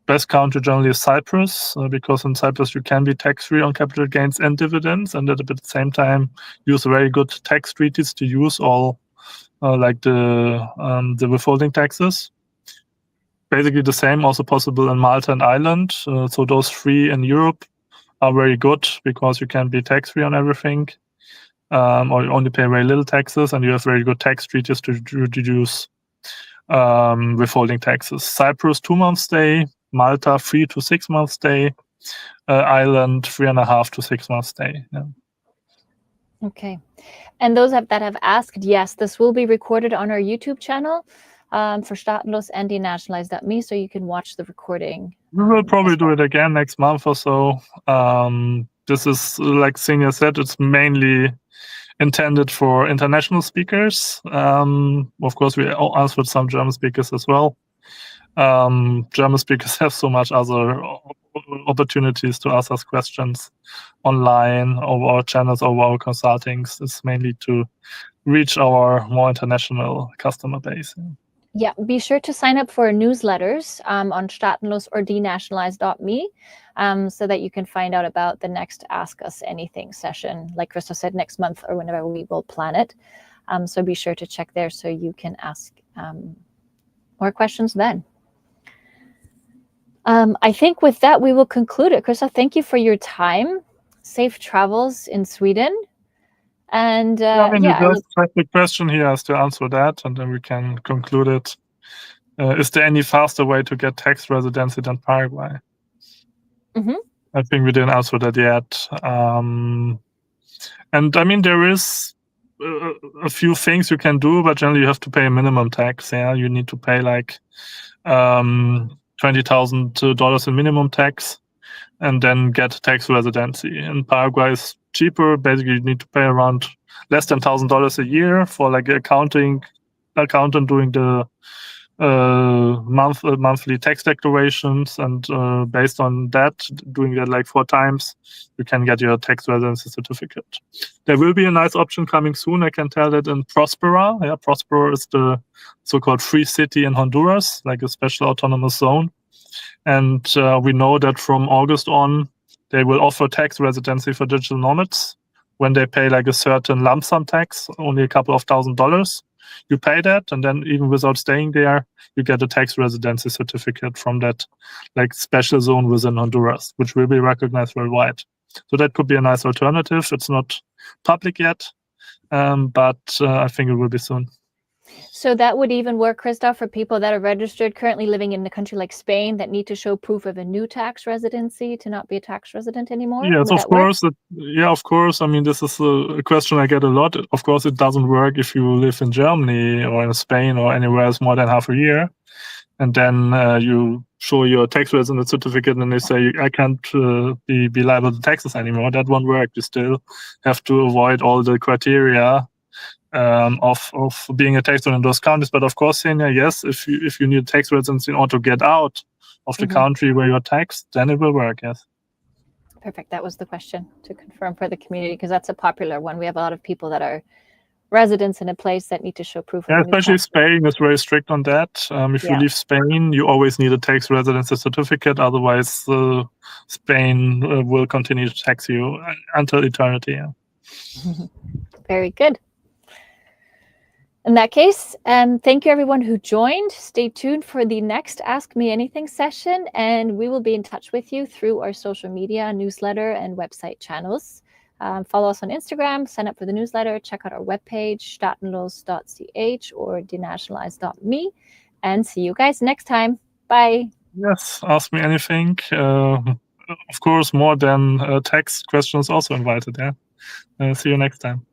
Best country generally is Cyprus, because in Cyprus you can be tax-free on capital gains and dividends, and at the same time use very good tax treaties to use all like the withholding taxes. Basically the same also possible in Malta and Ireland. So those three in Europe are very good because you can be tax-free on everything, or you only pay very little taxes, and you have very good tax treaties to reduce withholding taxes. Cyprus 2 months stay, Malta 3 to 6 months stay, Ireland 3.5 to 6 months stay. Yeah. Okay, and those that have asked, yes, this will be recorded on our YouTube channel for Staatenlos and denationalized.me, so you can watch the recording. We will probably do it again next month or so. This is, like Xenia said, it's mainly intended for international speakers. Of course, we answered some German speakers as well. German speakers have so much other opportunities to ask us questions online over our channels, over our consultings. It's mainly to reach our more international customer base. Yeah, be sure to sign up for newsletters on Staatenlos or denationalized.me so that you can find out about the next Ask Us Anything session, like Christoph said, next month or whenever we will plan it. So be sure to check there so you can ask more questions then. I think with that, we will conclude it. Christoph, thank you for your time. Safe travels in Sweden. And the question here is to answer that, and then we can conclude it. Is there any faster way to get tax residency than Paraguay? I think we didn't answer that yet. And I mean, there is a few things you can do, but generally you have to pay a minimum tax. Yeah, you need to pay like $20,000 in minimum tax, and then get tax residency. In Paraguay is cheaper. Basically, you need to pay around less than $1,000 a year for like accountant doing the monthly tax declarations, and based on that, doing that like 4 times, you can get your tax residency certificate. There will be a nice option coming soon. I can tell that in Prospera. Yeah, Prospera is the so-called free city in Honduras, like a special autonomous zone. And we know that from August on, they will offer tax residency for digital nomads when they pay like a certain lump sum tax, only a couple of $1,000s. You pay that, and then even without staying there, you get a tax residency certificate from that like special zone within Honduras, which will be recognized worldwide. So that could be a nice alternative. It's not public yet, but I think it will be soon. So that would even work, Christoph, for people that are registered currently living in a country like Spain that need to show proof of a new tax residency to not be a tax resident anymore? Yes, of course. Of course. I mean, this is a question I get a lot. Of course, it doesn't work if you live in Germany or in Spain or anywhere else more than half a year. And then you show your tax resident certificate and they say, I can't be liable to taxes anymore. That won't work. You still have to avoid all the criteria of being a tax resident in those countries. But of course, Xenia, yes, if you need tax residency in order to get out of the country where you're taxed, then it will work, yes. Perfect. That was the question to confirm for the community, because that's a popular one. We have a lot of people that are residents in a place that need to show proof. Yeah, especially Spain is very strict on that. If you leave Spain, you always need a tax residency certificate. Otherwise, Spain will continue to tax you until eternity. Yeah. Very good. In that case, thank you everyone who joined. Stay tuned for the next Ask Me Anything session, and we will be in touch with you through our social media, newsletter, and website channels. Follow us on Instagram, sign up for the newsletter, check out our webpage, staatenlos.ch or denationalized.me, and see you guys next time. Bye. Yes, ask me anything. Of course, more than tax questions also invited. Yeah. See you next time.